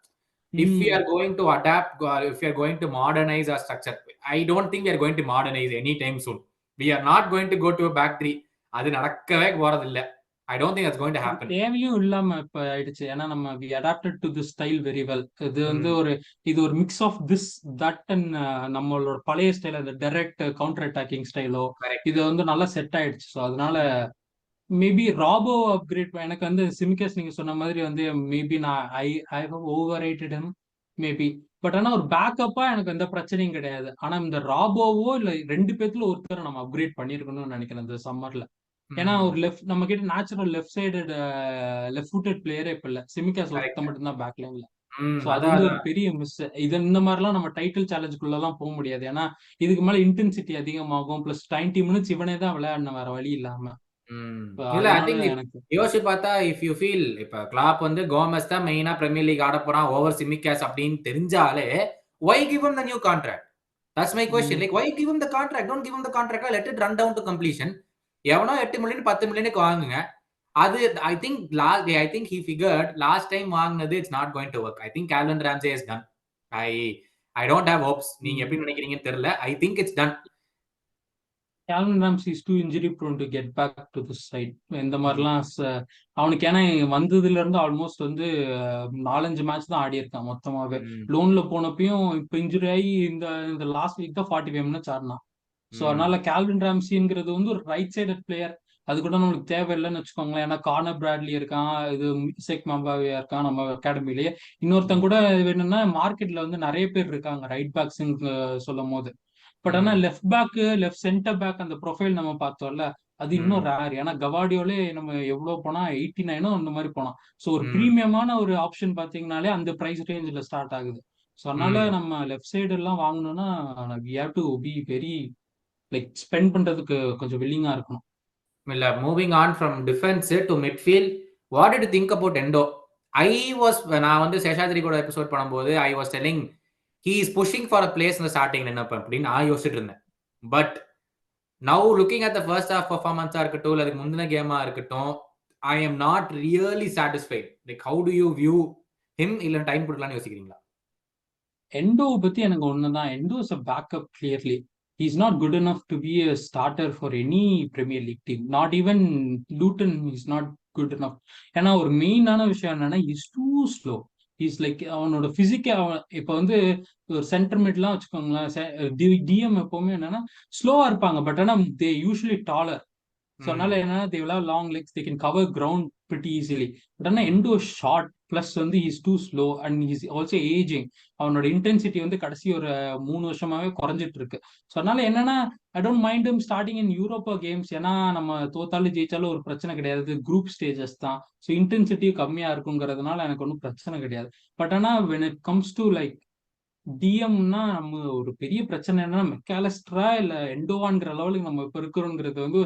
S1: If we are
S2: ம்.
S1: going to adapt, or if we are going to modernize our structure, I don't think we are going to modernize anytime soon. We are not going to go to a back three. அது நடக்கவே போறதில்ல. I don't think that's going to
S2: அது
S1: happen.
S2: தேவையும் இல்லாம இப்ப ஆயிடுச்சு. ஏன்னா நம்ம we adapted to this style very well.
S1: Hmm.
S2: இது ஒரு mix of this that and நம்மளோட பழைய ஸ்டைல் அந்த டைரக்ட் கவுண்டர் அட்டாக்கிங் ஸ்டைலோ
S1: கரெக்ட்.
S2: இது வந்து நல்லா செட் ஆயிடுச்சு. ஸோ அதனால மேபி ராபோ அப்கிரேட் எனக்கு வந்து சிமிகஸ் நீங்க சொன்ன மாதிரி வந்து மேபி நான் I have overrated him maybe. But ஆனா ஒரு பேக்கப்பா எனக்கு எந்த பிரச்சனையும் கிடையாது. ஆனா இந்த ராபோவோ இல்ல 2 பேத்துல ஒருத்தரை நம்ம அப்கிரேட் பண்ணிருக்கணும்னு நினைக்கிறேன் இந்த சம்மர்ல. ஏன்னா
S1: ம்.
S2: ஒரு நம்ம கிட்ட நேச்சுரல் லெஃப்ட் ஃபுட்டட் பிளேயரே இப்ப இல்ல. சிமிகாஸ் ஒருத்த
S1: கரெக்ட்.
S2: மட்டும் தான் பேக் லைன்ல.
S1: ம்.
S2: ஸோ அது
S1: அதான்
S2: வந்து ஒரு
S1: அதான்.
S2: பெரிய மிஸ். இந்த மாதிரிலாம் நம்ம டைட்டில் சேலஞ்சுக்குள்ள எல்லாம் போக முடியாது. ஏன்னா இதுக்கு மேல இன்டென்சிட்டி அதிகமாகும். பிளஸ் 90 மினிட்ஸ் இவனே தான் விளையாடணும் வேற வழி இல்லாம.
S1: இல்ல ஐ
S2: அதனால
S1: திங்க்
S2: எனக்கு
S1: யோசிச்சு பார்த்தா இஃப் யூ ஃபீல் இப்ப கிளாப் வந்து கோமஸ் தான் மெயினா பிரீமியர் லீக் ஆட போறான் ஓவர் சிமிகாஸ் அப்படின்னு தெரிஞ்சாலே why give him the new contract? That's my question.
S2: ம்,
S1: Like, why give him the contract? Don't give him the contract. Let it run down to completion. எவனோ 8 million 10 மில்லியனுக்கு வாங்குங்க. அது I think he figured last time வாங்குனது it's not going to work. I think Calvin Ramsey is done. I I don't have hopes. நீங்க
S2: ம்.
S1: எப்படி நினைக்கிறீங்கன்னு தெரியல. I think it's done.
S2: Calvin Ramsey is too injury prone to get back to the side. இந்த
S1: ம்.
S2: மாதிரிலாம் அவனுக்கு ஏன்னா வந்ததுல இருந்து ஆல்மோஸ்ட் வந்து 4-5 மேட்ச் தான் ஆடி இருக்கான் மொத்தமாவே.
S1: ம்.
S2: லோன்ல போனப்பயும் இப்ப இன்ஜுரி ஆகி இந்த இந்த லாஸ்ட் வீக் தான் 45 மினிட்ஸ் ஆடினான். ஸோ
S1: ம்.
S2: அதனால கேல்வின் ராம்சிங்கிறது வந்து ஒரு ரைட் சைடட் பிளேயர். அது கூட நம்மளுக்கு தேவையில்லைன்னு வச்சுக்கோங்களேன். ஏன்னா கார்னர் பிராட்லி இருக்கான், இது இசேக் மம்பாவியா இருக்கான் நம்ம அகாடமிலேயே.
S1: ம்.
S2: இன்னொருத்தன் கூட வேணும்னா மார்க்கெட்ல வந்து நிறைய பேர் இருக்காங்க ரைட் பேக்ஸ்ன்னு சொல்லும் போது. பட் ஆனா
S1: ம்.
S2: Left back left centre back அந்த ப்ரொஃபைல் நம்ம பார்த்தோம்ல, அது இன்னும்
S1: ம்.
S2: ரேர். ஏன்னா கவாடியோலே நம்ம எவ்வளவு போனா 89 அந்த மாதிரி போனோம். ஸோ ஒரு
S1: ம்.
S2: பிரீமியமான ஒரு ஆப்ஷன் பாத்தீங்கன்னாலே அந்த பிரைஸ் ரேஞ்சில் ஸ்டார்ட் ஆகுது. ஸோ அதனால
S1: ம்.
S2: நம்ம லெஃப்ட் சைடு எல்லாம் வாங்கணும்னா we have to be very like spend பண்றதுக்கு கொஞ்சம் வில்லிங்கா இருக்கணும்.
S1: இல்ல moving on from defence to midfield what did you think about Endo? நான் வந்து சேஷாத்ரி கூட எபிசோட் பண்ணும்போது I was telling he is pushing for a place இந்த ஸ்டார்டிங் நின்னப்ப அப்படின்னு நான் யோசிச்சுட்டு இருந்தேன். But now looking at the first half பர்ஃபார்மன்ஸா இருக்கட்டும் இல்ல அதுக்கு முந்தின கேமா இருக்கட்டும் I am not really satisfied. Like how to you view him? இல்ல டைம் கொடுக்கலாம்னு யோசிக்கிறீங்களா?
S2: எண்டோவை பத்தி எனக்கு ஒண்ணுதான். Endo is a backup clearly. He is not good enough to be a starter for any Premier League team. Not even Luton is not good enough. ஏன்னா ஒரு மெயினான விஷயம் என்னன்னா is too slow. Is like அவனோட பிசிக்கே அவன் இப்ப வந்து ஒரு சென்டர் மிட்லாம் வச்சுக்கோங்களேன். டிஎம் எப்பவுமே என்னன்னா ஸ்லோவா இருப்பாங்க. பட் ஆனா தே யூஸ்வலி டாலர். ஸோ அதனால
S1: ம்.
S2: என்னன்னா they will have long legs, they can cover ground pretty easily. But ஆனால்
S1: ம்.
S2: எண்டோ ஷார்ட் பிளஸ் வந்து is too slow and is also ageing. அவனோட இன்டென்சிட்டி வந்து கடைசி ஒரு 3 வருஷமாவே குறைஞ்சிட்டு இருக்கு. ஸோ அதனால என்னன்னா I don't mind him starting in Europa games. ஏன்னா நம்ம தோத்தாலும் ஜெயிச்சாலும் ஒரு பிரச்சனை கிடையாது. குரூப் ஸ்டேஜஸ் தான். ஸோ இன்டென்சிட்டியும் கம்மியா இருக்குங்கிறதுனால எனக்கு ஒன்றும் பிரச்சனை கிடையாது. பட் ஆனால் when it comes to like டிஎம்னா நம்ம ஒரு பெரிய பிரச்சனை என்னன்னா மெக்காலஸ்டரா இல்ல எண்டோவான்ங்கிற லெவலுக்கு நம்ம இப்ப இருக்கிறோங்கிறது வந்து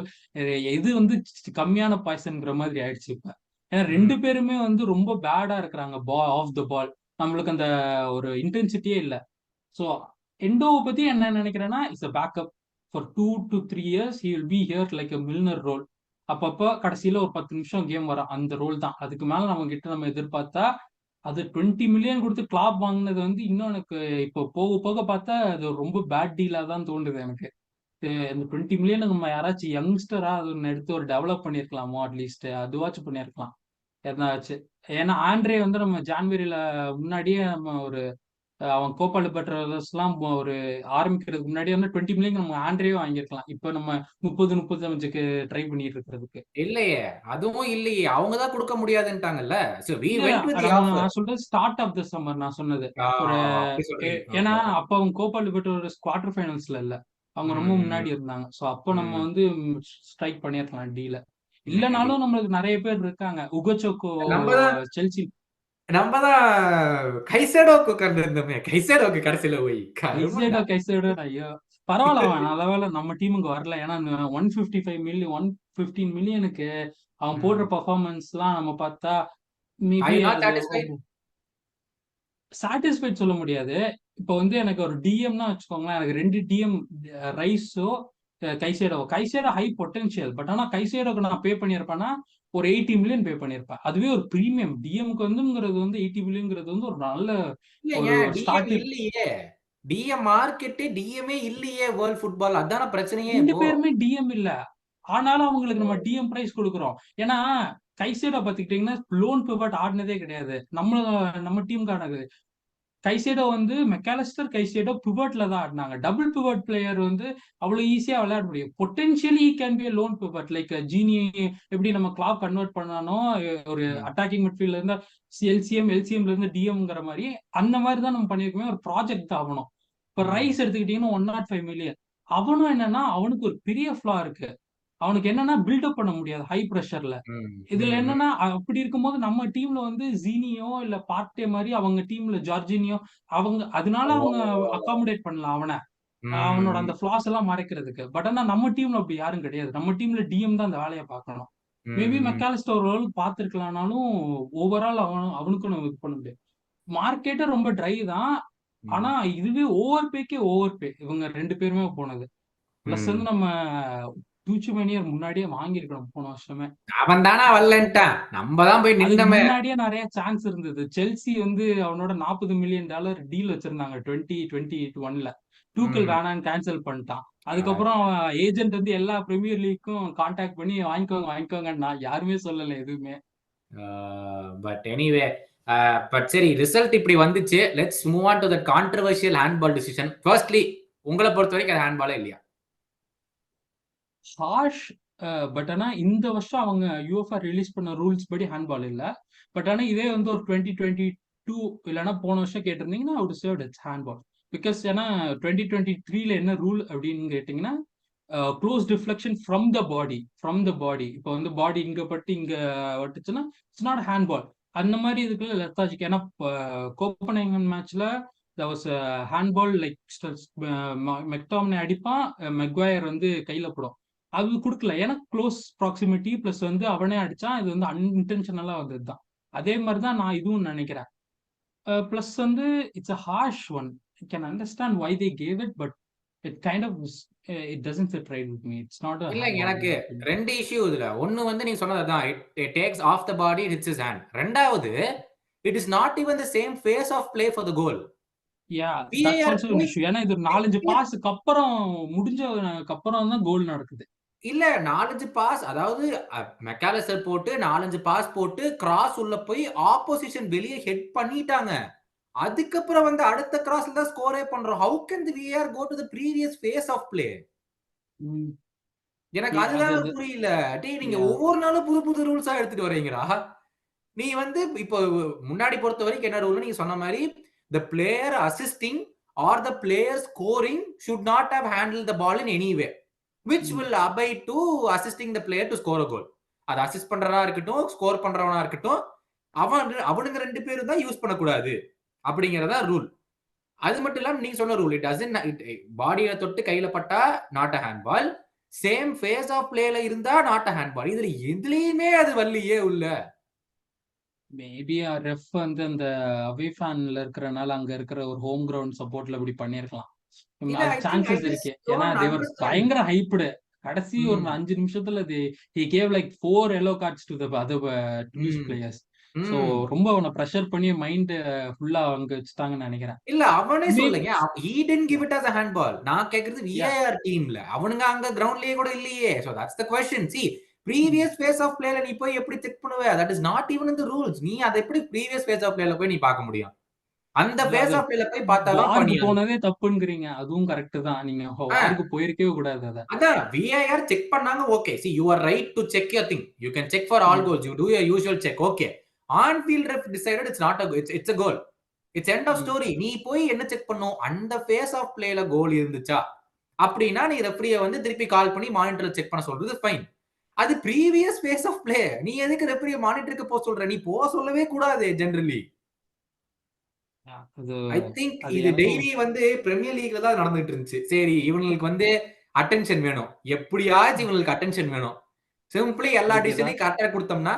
S2: எது வந்து கம்மியான பாய்சன்ங்கிற மாதிரி ஆயிடுச்சு இப்ப. ஏன்னா
S1: ம்.
S2: 2 பேருமே வந்து ரொம்ப பேடா இருக்கிறாங்க ஆஃப் த பால். நம்மளுக்கு அந்த ஒரு இன்டென்சிட்டியே இல்ல. ஸோ எண்டோவை பத்தி என்ன நினைக்கிறேன்னா it's a backup for 2 to 3 years he will be here like a Milner role. அப்பப்போ கடைசியில ஒரு 10 நிமிஷம் கேம் வரும் அந்த ரோல் தான். அதுக்கு மேல நம்ம கிட்ட நம்ம எதிர்பார்த்தா அது 20 மில்லியன் கொடுத்து கிளாப் வாங்கினது வந்து இன்னும் எனக்கு இப்போ போக போக பார்த்தா அது ரொம்ப பேட் டீலா தான் தோணுது எனக்கு. இந்த 20 மில்லியன் நம்ம யாராச்சும் யங்ஸ்டரா அது ஒன்று எடுத்து ஒரு டெவலப் பண்ணிருக்கலாமோ அட்லீஸ்ட் அதுவாச்சும் பண்ணிருக்கலாம் எதனாச்சு. ஏன்னா ஆண்ட்ரே வந்து நம்ம ஜான்வரியில முன்னாடியே நம்ம ஒரு அவன் கோப்பா லிபர்டடோரஸ்லாம் ஒரு ஆரம்பிக்கிறதுக்கு முன்னாடியே வந்து 20 மில்லியன் நம்ம ஆண்ட்ரேவே வாங்கியிருக்கலாம். இப்போ நம்ம 30-35க்கு ட்ரை பண்ணிட்டு இருக்கிறதுக்கு.
S1: இல்லையே, அதுவும் இல்லையே. அவங்க தான் கொடுக்க முடியாதுன்ட்டாங்கல்ல. So we
S2: இல்ல
S1: went with the offer.
S2: நான் சொல்றது ஸ்டார்ட் ஆஃப் த சம்மர் நான் சொன்னது.
S1: ஆ,
S2: ஒரு
S1: அப்படி சொல்றீங்க.
S2: ஏன்னா
S1: ஓகே, ஓகே.
S2: அப்ப அவங்க கோப்பா லிபர்டடோரஸ் குவார்டர் ஃபைனல்ஸ்ல இல்ல. அவங்க ரொம்ப
S1: ம்.
S2: முன்னாடி இருந்தாங்க. ஸோ அப்போ நம்ம
S1: ம்.
S2: வந்து ஸ்ட்ரைக் பண்ணியிருக்கலாம் டீல.
S1: மேபி.
S2: இல்லனாலும் நம்மளுக்கு நிறைய பேர் இருக்காங்க. உகச்சோக்கோ
S1: நம்ம தான்
S2: செல்சி.
S1: நம்ம தான் கைசேடோக்கு உட்கார்ந்திருந்தோமே. கைசேடோக்கு கடைசியில போய் கருமண்டா.
S2: கைசேடோ ஐயோ பரவாயில்ல. அவன் நல்ல வேளை நம்ம டீமுக்கு வரல. ஏன்னா 155 மில்லியன் 115 மில்லியனுக்கு அவன் போடுற
S1: ம்.
S2: பர்ஃபார்மன்ஸ்லாம் நம்ம பார்த்தா
S1: Are
S2: மேபி
S1: you not
S2: அது
S1: satisfied?
S2: சாட்டிஸ்ஃபைட் சொல்ல முடியாது. இப்போ வந்து எனக்கு ஒரு டிஎம்னா வச்சுக்கோங்களேன். எனக்கு 2 டிஎம் ரைஸோ கைசேடோ ஹை பொட்டன்ஷியல். பட் ஆனா கைசேடோக்கு நான் பே பண்ணியிருப்பேன்னா ஒரு 80 மில்லியன் பே பண்ணியிருப்பேன். அதுவே ஒரு பிரீமியம் டிஎம்க்கு வந்துங்கிறது வந்து 80 மில்லியன்ங்கிறது வந்து ஒரு நல்ல
S1: இல்லைங்க.
S2: ஒரு
S1: டிஎம்
S2: ஸ்டார்டிங்.
S1: இல்லையே. டிஎம் மார்க்கெட் டிஎம்ஏ இல்லையே வேர்ல்ட் ஃபுட்பால். அதான பிரச்சனையே
S2: ரெண்டு
S1: இப்போ.
S2: பேருமே டிஎம் இல்ல. ஆனாலும் அவங்களுக்கு நம்ம டிஎம் பிரைஸ் கொடுக்குறோம். ஏன்னா கைசேடோ பாத்துக்கிட்டீங்கன்னா லோன் பிவட் ஆடினதே கிடையாது. நம்ம டீமுக்கானது. கைசேடோ வந்து மெக்காலஸ்டர் கைசேடோ பிவட்ல தான் ஆடினாங்க. டபுள் பிவட் பிளேயர் வந்து அவ்வளவு ஈஸியா விளையாட முடியும். Potentially can be loan pivot like ஜீனி எப்படி நம்ம கிளாப் கன்வெர்ட் பண்ணானோ ஒரு
S1: ம்.
S2: அட்டாக்கிங் மிட்ஃபீல்ட்ல இருந்து எல்சிஎம்ல இருந்து டிஎம்ங்கிற மாதிரி அந்த மாதிரி தான் நம்ம பண்ணிருக்கோமே. ஒரு ப்ராஜெக்ட் தான் ஆகணும். இப்ப
S1: ம்.
S2: ரைஸ் எடுத்துக்கிட்டீங்கன்னா 105 மில்லியன். அவனும் என்னன்னா அவனுக்கு ஒரு பெரிய ஃபிளா இருக்கு. அவனுக்கு என்னன்னா பில்டப் பண்ண முடியாது ஹை ப்ரெஷர்ல.
S1: ம்.
S2: இதுல
S1: ம்.
S2: என்னன்னா அப்படி இருக்கும்போது நம்ம டீம்ல வந்து ஜீனியோ இல்ல பார்ட்டே மாதிரி அவங்க டீம்ல ஜார்ஜினியோ அவங்க அதனால அவங்க
S1: ஓ!
S2: அகாமடேட் பண்ணலாம் அவனை. அவனோட அந்த ஃபிளாஸ் எல்லாம் மறைக்கிறதுக்கு. பட் ஆனா நம்ம டீம்ல அப்படி யாரும் கிடையாது. நம்ம டீம்ல டிஎம் தான் அந்த வேலையை பார்க்கணும். மேபி மெக்காலிஸ்டர் ஒரு ரோல் பார்த்திருக்கலாம்னாலும் ஓவரால் அவனுக்கும் நம்ம இது பண்ண முடியாது. மார்க்கெட்டே ரொம்ப ட்ரை தான். ஆனா இதுவே ஓவர் பே இவங்க 2 பேருமே போனது. பிளஸ் வந்து நம்ம டூச்சுமேனியர் முன்னாடியே வாங்கியிருக்கணும் போன வருஷமே.
S1: அவன் தானா வரலன்ட்டான், நம்ம தான் போய்
S2: அதுக்கு
S1: நின்னமே.
S2: முன்னாடியே நிறைய சான்ஸ் இருந்தது. செல்சி வந்து அவனோட $40 மில்லியன் டீல் வச்சிருந்தாங்க 2021ல. டூக்கல் வேணான்னு கேன்சல் பண்ணிட்டான். அதுக்கப்புறம் ஏஜென்ட் வந்து எல்லா பிரீமியர் லீக்கும் கான்டாக்ட் பண்ணி வாங்கிக்கோங்கன்னா யாருமே சொல்லல எதுவுமே.
S1: பட் எனிவே, பட் சரி, ரிசல்ட் இப்படி வந்துச்சு. Let's move on to the controversial handball decision. Firstly, உங்களை பொறுத்த வரைக்கும் அது ஹேண்ட்பாலே இல்லையா?
S2: ஹார்ஷ். பட் ஆனா இந்த வருஷம் அவங்க யூஎஃப்ஆ ரிலீஸ் பண்ண ரூல்ஸ் படி ஹேண்ட்பால் இல்ல. பட் ஆனா இதே வந்து ஒரு 2022 இல்லைன்னா போன வருஷம் கேட்டிருந்தீங்கன்னா I would say it's handball. Because ஏன்னா 2023ல என்ன ரூல் அப்படின்னு கேட்டீங்கன்னா க்ளோஸ் டிஃப்ளெக்ஷன் ஃப்ரம் த பாடி. இப்போ வந்து பாடி இங்க பட்டு இங்க வட்டுச்சுன்னா இட்ஸ் நாட் ஹேண்ட்பால். அந்த மாதிரி இதுக்குள்ள லெத்தாஜிக். ஏன்னா கோப்பனேகன் மேட்ச்ல ஹேண்ட்பால் லைக் மெக்டாமினை அடிப்பான், மெக்வாயர் வந்து கையில போடும். அது கொடுக்கல. ஏன்னா க்ளோஸ் ப்ராக்சிமிட்டி பிளஸ் வந்து அவனே அடிச்சான். இது வந்து அன்இன்டென்ஷனலா வந்ததுதான். அதே மாதிரிதான் நான் இதுவும் நினைக்கிறேன். பிளஸ் வந்து it's a harsh one. I can understand why they gave it, but it kind of it doesn't sit right with me. It's not a
S1: இல்ல,
S2: ஹேண்ட்பால்.
S1: எனக்கு ரெண்டு இஷ்யூ இதுல. ஒன்னு வந்து நீங்க சொன்னதுதான், it takes off the body, it's his hand. ரெண்டாவது, it is not even the same phase of play for the goal.
S2: Yeah, that's also an issue. ஏன்னா இது 4-5 பாஸுக்கு அப்புறம் முடிஞ்சதுக்கு அப்புறம் தான் கோல் நடக்குது.
S1: இல்ல, 4-5 பாஸ், அதாவது மெக்காலிஸ்டர் போட்டு 4-5 பாஸ் போட்டு கிராஸ் உள்ள போய் ஆப்போசிஷன் வெளியே ஹெட் பண்ணிட்டாங்க. அதுக்கப்புறம் வந்து அடுத்த கிராஸ்ல தான் ஸ்கோரே பண்றோம். How can the we're go to the previous phase of play? எனக்கு அதுதான் புரியல. டேய், நீங்க ஒவ்வொரு நாளும் புது புது ரூல்ஸா எடுத்துட்டு வரீங்கடா. நீ வந்து இப்போ முன்னாடி பொறுத்த வரைக்கும் என்ன ரூல்? நீங்க சொன்ன மாதிரி the player assisting or the player scoring should not have handled the ball in any way which will abide to assisting the player to score a goal. அது அசிஸ்ட் பண்றவனா இருக்கட்டும், ஸ்கோர் பண்றவனா இருக்கட்டும், அவனுங்க 2 பேரும் தான் யூஸ் பண்ணக்கூடாது அப்படிங்கறதா ரூல். அது மட்டும் இல்லாம நீங்க சொன்ன ரூல், இட் டசன்ட், பாடியில தொட்டு கையில பட்டா not a handball, same phase of பிளேல இருந்தா நாட் அ ஹேண்ட்பால். இதுல எதுலயுமே அது வரலையே உள்ள.
S2: மேபி ரெஃப் வந்து அந்த அவே ஃபேன்ல இருக்கிறனால அங்க இருக்கிற ஒரு ஹோம் கிரவுண்ட் சப்போர்ட்ல இப்படி பண்ணிருக்கலாம். சான்சஸ் இருக்கு. ஏன்னா தேவர் பயங்கர ஹைப்டு. கடைசி ஒரு 5 நிமிஷத்துல he gave like 4 yellow cards to the other Toulouse players. So ரொம்ப அவனை பிரஷர் பண்ணி மைண்ட் ஃபுல்லா அங்க வச்சுட்டாங்கன்னு நினைக்கிறேன்.
S1: இல்ல, அவனே சொல்லுங்க, he didn't give it as a handball. நான் கேக்குறது VAR டீம்ல. அவனுங்க அங்க கிரவுண்ட்லயே கூட இல்லையே. So that's the question. See, previous phase of playல நீ போய் எப்படி செக் பண்ணுவ? That is not even in the rules. நீ அதை எப்படி previous phase of playல போய் நீ பார்க்க முடியும்? அந்த phase of playல போய் பார்த்தாதான்
S2: வார்க்கு போனதே தப்புங்கறீங்க. அதுவும் கரெக்ட் தான். நீங்க வார்க்கு போயிருக்கவே கூடாது.
S1: அதான் VAR செக் பண்ணாங்க. Okay, see, you are right to check your thing. You can check for all goals. You do your usual check. Okay. On field ref decided it's not a goal. It's a goal. It's end of story. நீ போய் என்ன check பண்ணும்? அந்த face of பிளேல கோல் இருந்துச்சா அப்படின்னா நீ ரெஃப்ரியை வந்து திருப்பி கால் பண்ணி மானிட்டர் செக் பண்ண சொல்றது ஃபைன். அது ப்ரீவியஸ் ஃபேஸ் ஆஃப் பிளே. நீ எதுக்கு ரெஃப்ரியை மானிட்டருக்கு போக சொல்ற? நீ போக சொல்லவே கூடாது ஜெனரலி. ஐ திங்க் இது டெய்லி வந்து பிரீமியர் லீக்ல தான் நடந்துட்டு இருந்துச்சு. சரி, இவங்களுக்கு வந்து அட்டென்ஷன் வேணும், எப்படியாச்சும் இவங்களுக்கு அட்டென்ஷன் வேணும். சிம்பிளி எல்லா டிசிஷனையும் கரெக்டா கொடுத்தோம்னா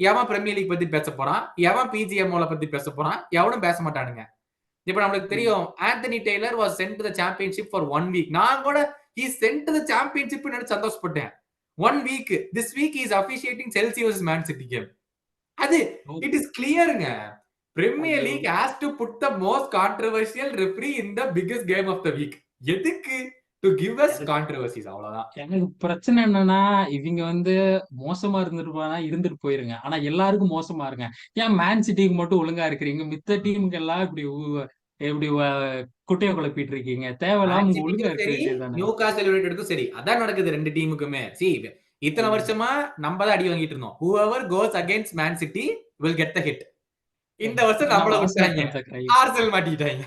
S1: எவன் பிரீமியர் லீக் பத்தி பேச போறான், எவன் பிஜிஎம்ஓல பத்தி பேச போறான், எவனும் பேச மாட்டானுங்க. இப்ப நம்மளுக்கு தெரியும், Anthony Taylor was sent to the championship for 1 week. நான் கூட he sent to the championship ன்னு சந்தோஷப்பட்டேன். 1 week. this week he is officiating Chelsea vs Man City game. அது it is clearங்க. Premier League has to put the most controversial referee in the biggest game of the week. எதுக்கு? to give us controversies. அவ்வளவுதான்.
S2: எனக்கு பிரச்சனை என்னன்னா, இவங்க வந்து மோசமா இருந்துட்டு போயிருங்க. ஆனா எல்லாருக்கும் மோசமா இருங்க. ஏன் மேன் சிட்டிக்கு மட்டும் ஒழுங்கா இருக்கிறீங்க? மித்த டீமுக்கு எல்லாம் இப்படி குட்டைய குழப்பிட்டு இருக்கீங்க. தேவையில்லாம ஒழுங்கா இருக்க வேண்டியதுதானே.
S1: நியூகாஸ்ல் யுனைட்டடுக்கும் சரி, அதான் நடக்குது ரெண்டு டீமுக்குமே. See, இத்தனை வருஷமா நம்ம தான் அடி வாங்கிட்டு இருந்தோம். whoever goes against Man City will get the hit. இந்த வருஷம் நம்மள விட்டாங்க, ஆர்சனல் மாட்டிட்டாங்க.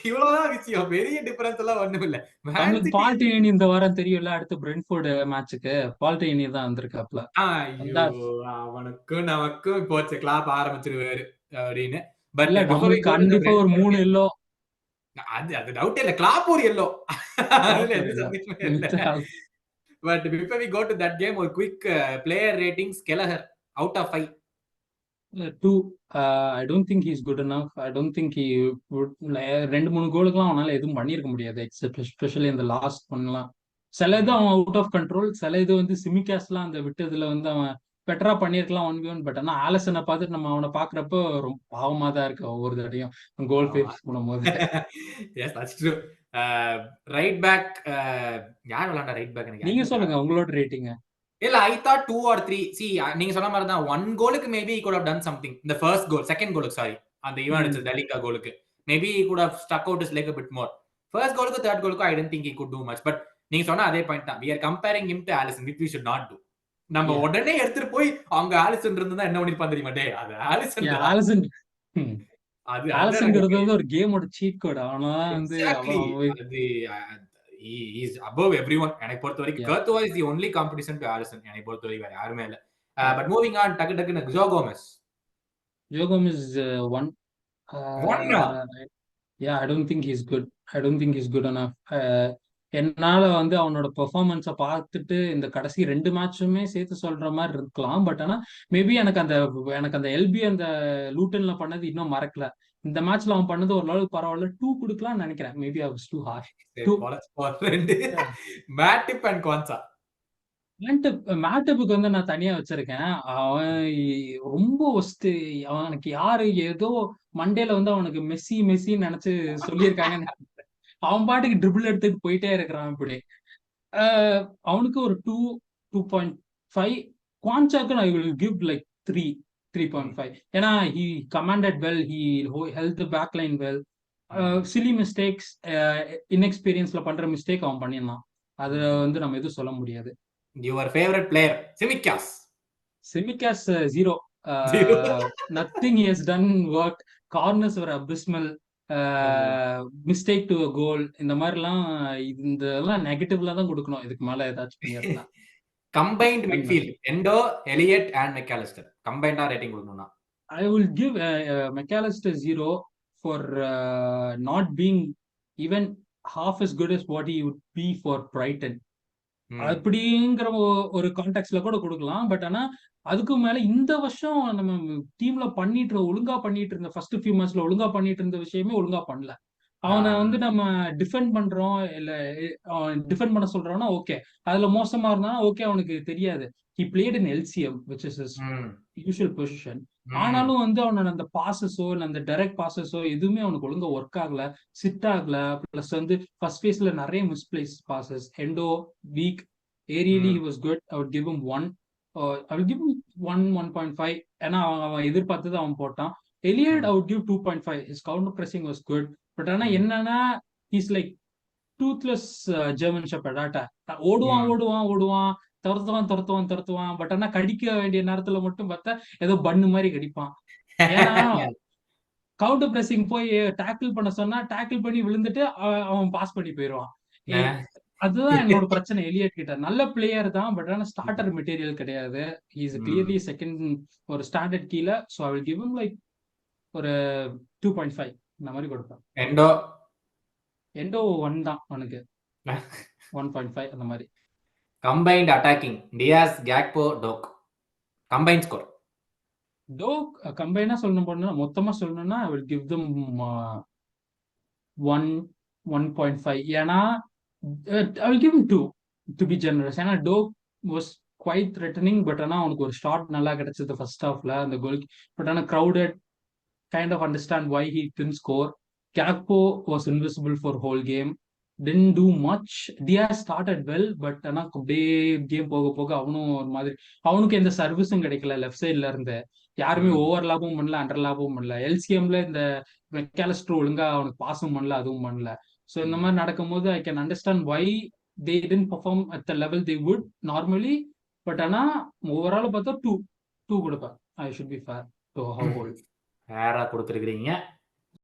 S1: இவ்வளவுதான் விஷயம். பெரிய டிஃபரன்ஸ் எல்லாம் ஒண்ணும் இல்ல.
S2: நம்மளுக்கு பால்டேனி இந்த வாரம் தெரியும்ல, அடுத்து பிரென்ட்ஃபோர்டு மேட்சுக்கு பால்டேனி தான் வந்திருக்காப்ல.
S1: ஐயோ, அவனுக்கும் நமக்கும் போச்சு, கிளாப் ஆரம்பிச்சிருவாரு அப்படின்னு.
S2: பட் நம்மளுக்கு கண்டிப்பா ஒரு 3 எல்லோ
S1: அது டவுட்டே இல்ல. கிளாப் ஒரு எல்லோ. அதுல எந்த சந்தேகமே இல்ல. But before we go to that game, ஒரு quick player ratings. Kelleher out of 5.
S2: 2. I don't think he's good enough. I don't think he would. 2-3 கோலுக்குலாம் அவனால எதுவும் பண்ணியிருக்க முடியாது. எஸ்பெஷலி இந்த லாஸ்ட் ஒன்லாம். சில இது அவன் அவுட் ஆஃப் கண்ட்ரோல். சில இது வந்து சிமிகாஸ்லாம் அந்த விட்டதுல வந்து அவன் பெட்டரா பண்ணியிருக்கலாம் 1v1. பட் ஆனா ஆலிசனை பார்த்துட்டு நம்ம அவனை பாக்குறப்போ ரொம்ப பாவமா தான் இருக்கு ஒவ்வொரு தடையும் கோல் ஃபேஸ் பண்ணும்போது.
S1: Yes, that's true. Right back யார் விளையாண்டா ரைட் பேக்? எனக்கு
S2: நீங்க சொல்லுங்க உங்களோட ரேட்டிங்.
S1: இல்ல, I thought 2 or 3. See, நீங்க சொன்ன மாதிரி தான் 1 கோலுக்கு maybe he could have done something. The first goal, second கோலுக்கு சாரி, அந்த இவன் அடிச்ச டெலிகா கோலுக்கு maybe he could have stuck out his leg a bit more. First கோலுக்கு third கோலுக்கு I didn't think he could do much. But நீங்க சொன்ன அதே point தான். We are comparing him to Alisson, which we should not do. நம்ம உடனே எடுத்துட்டு போய் அவங்க Allison இருந்தா என்ன பண்ணிருப்பான் தெரியுமா? டேய், அது ஆலிசன்.
S2: ஆலிசன் ஆலிசன்ங்கிறது வந்து ஒரு கேமோட சீட் கோட். அவனா வந்து
S1: he is above everyone. எனக்கு பொறுத்த வரைக்கும் Courtois is the only competition to Alisson. எனக்கு பொறுத்த வரைக்கும் வேற யாருமே இல்ல. But moving on, டக்கு Joe Gomez.
S2: Joe Gomez is 1. Yeah, I don't think he's good. I don't think he's good enough. என்னால வந்து அவனோட பெர்ஃபார்மன்ஸை பார்த்துட்டு இந்த கடைசி 2 மேட்சுமே சேர்த்து சொல்ற மாதிரி இருக்கலாம். பட் ஆனா மேபி எனக்கு அந்த எல்பி அந்த லூட்டன்ல பண்ணது இன்னும் மறக்கல. இந்த மேட்ச்ல அவன் பண்ணது ஓரளவுக்கு பரவாயில்ல. 2 கொடுக்கலாம்னு நினைக்கிறேன். Maybe I was too harsh.
S1: Matip and Quansah.
S2: மேட்டப்புக்கு வந்து நான் தனியா வச்சிருக்கேன். அவன் ரொம்ப ஒஸ்ட். அவனுக்கு யாரு ஏதோ மண்டேல வந்து அவனுக்கு மெஸ்ஸின்னு நினைச்சு சொல்லியிருக்காங்கன்னு. அவன் பாட்டுக்கு ட்ரிபிள் எடுத்துட்டு போயிட்டே இருக்கிறான். இப்படி அவனுக்கு ஒரு 2.5. குவான்சாக்கு ஐ வில் கிவ் லைக் 3.5. ஏன்னா he commanded well, he held the back line well. silly mistakes, inexperiencela பண்ற மிஸ்டேக் அவன் பண்ணிருந்தான். அது வந்து நம்ம எதுவும் சொல்ல முடியாது.
S1: Your favorite player? Tsimikas
S2: 0. Nothing he has done worked. Corners were abysmal. Mistake to goal, இந்த மாதிரிலாம் இதெல்லாம் நெகட்டிவ்ல தான் கொடுக்கணும். இதுக்கு மேல ஏதாச்சும் பண்ணிருக்கலாம்.
S1: Combined midfield Endo, Elliott and Mac Allister கம்பைண்டா ரேட்டிங் கொடுக்கணும்னா
S2: I will give McAllister 0 for not being even half as good as what he would be for Brighton. அப்படிங்கிற ஒரு கான்டெக்ட்ல கூட கொடுக்கலாம். பட் ஆனா அதுக்கு மேல இந்த வருஷம் நம்ம டீம்ல ஒழுங்கா பண்ணிட்டு இருந்த ஃபர்ஸ்ட் ஃபியூ மேட்ச்ல ஒழுங்கா பண்ணிட்டு இருந்த விஷயமே ஒழுங்கா பண்ணல. அவனை வந்து நம்ம டிஃபெண்ட் பண்றோம் இல்ல டிஃபெண்ட் பண்ண சொல்றோம்னா ஓகே, அதுல மோசமா இருந்தா ஓகே, அவனுக்கு தெரியாது. He played in LCM, which is his usual position. ஆனாலும் வந்து அவனோட அந்த பாசஸோ இல்ல அந்த டைரக்ட் பாசஸோ எதுவுமே அவனுக்கு ஒழுங்கா ஒர்க் ஆகல, சிட் ஆகல. பிளஸ் வந்து ஃபர்ஸ்ட் ஃபேஸ்ல நிறைய misplace bosses. Endo week, ஏரியலி he was good. I would give him 1. I will give him 1.5. ஏன்னா அவன் எதிர்பார்த்தது அவன் போட்டான். Elliott I would give 2.5. His counter pressing was good. But ஆனா என்னன்னா he's like toothless German shepherd. ஓடுவான் துரத்துவான். பட் ஆனா கடிக்க வேண்டிய நேரத்துல மட்டும் பார்த்தா ஏதோ பண்ணு மாதிரி கடிப்பான். ஏன்னா கவுண்டர் பிரஸிங் போய் டேக்கிள் பண்ண சொன்னா டேக்கிள் பண்ணி விழுந்துட்டு அவன் பாஸ் பண்ணி போயிடுவான். அதுதான் என்னோட பிரச்சனை எலியட் கிட்ட. நல்ல பிளேயர் தான், பட் ஆனா ஸ்டார்டர் மெட்டீரியல் கிடையாது. he is clearly second ஒரு ஸ்டாண்டர்ட் கீழ. so I will give him like ஒரு 2.5 இந்த மாதிரி கொடுப்பேன். எண்டோ 1 தான் அவனுக்கு. 1.5 அந்த மாதிரி.
S1: கம்பைன்ட் அட்டாக்கிங் டியாஸ், கேக்போ, டோக் கம்பைன்ட் ஸ்கோர்.
S2: டோக் கம்பைனா மொத்தமா சொல்லணும்னா I will give them 1.5. ஏன்னா I will give him 2 to be generous. ஏன்னா டோக் was quite threatening, பட் ஆனா அவனுக்கு ஒரு ஷாட் நல்லா கிடைச்சது ஃபர்ஸ்ட் ஹாஃப்ல அந்த கோல். பட் ஆனா crowded, kind of understand why he didn't score. Gakpo was invisible for whole game, didn't do much. Diaz started well, but ஆனா அப்படியே கேம் போக அவனும் ஒரு மாதிரி, அவனுக்கு எந்த சர்வீஸும் கிடைக்கல. லெஃப்ட் சைட்ல இருந்து யாருமே ஓவர் லாபமும் பண்ணல, அண்டர் லாபமும் பண்ணல. எல்சிஎம்ல இந்த மெக்காலிஸ்டர் ஒழுங்கா அவனுக்கு பாஸும் பண்ணல, அதுவும் பண்ணல. ஸோ இந்த மாதிரி நடக்கும்போது I can understand why they didn't perform at the level they would normally. But ஆனா ஓவரால் பார்த்தா 2 கொடுப்பேன். I should be fair to how old.
S1: வேற கொடுத்துருக்கீங்க.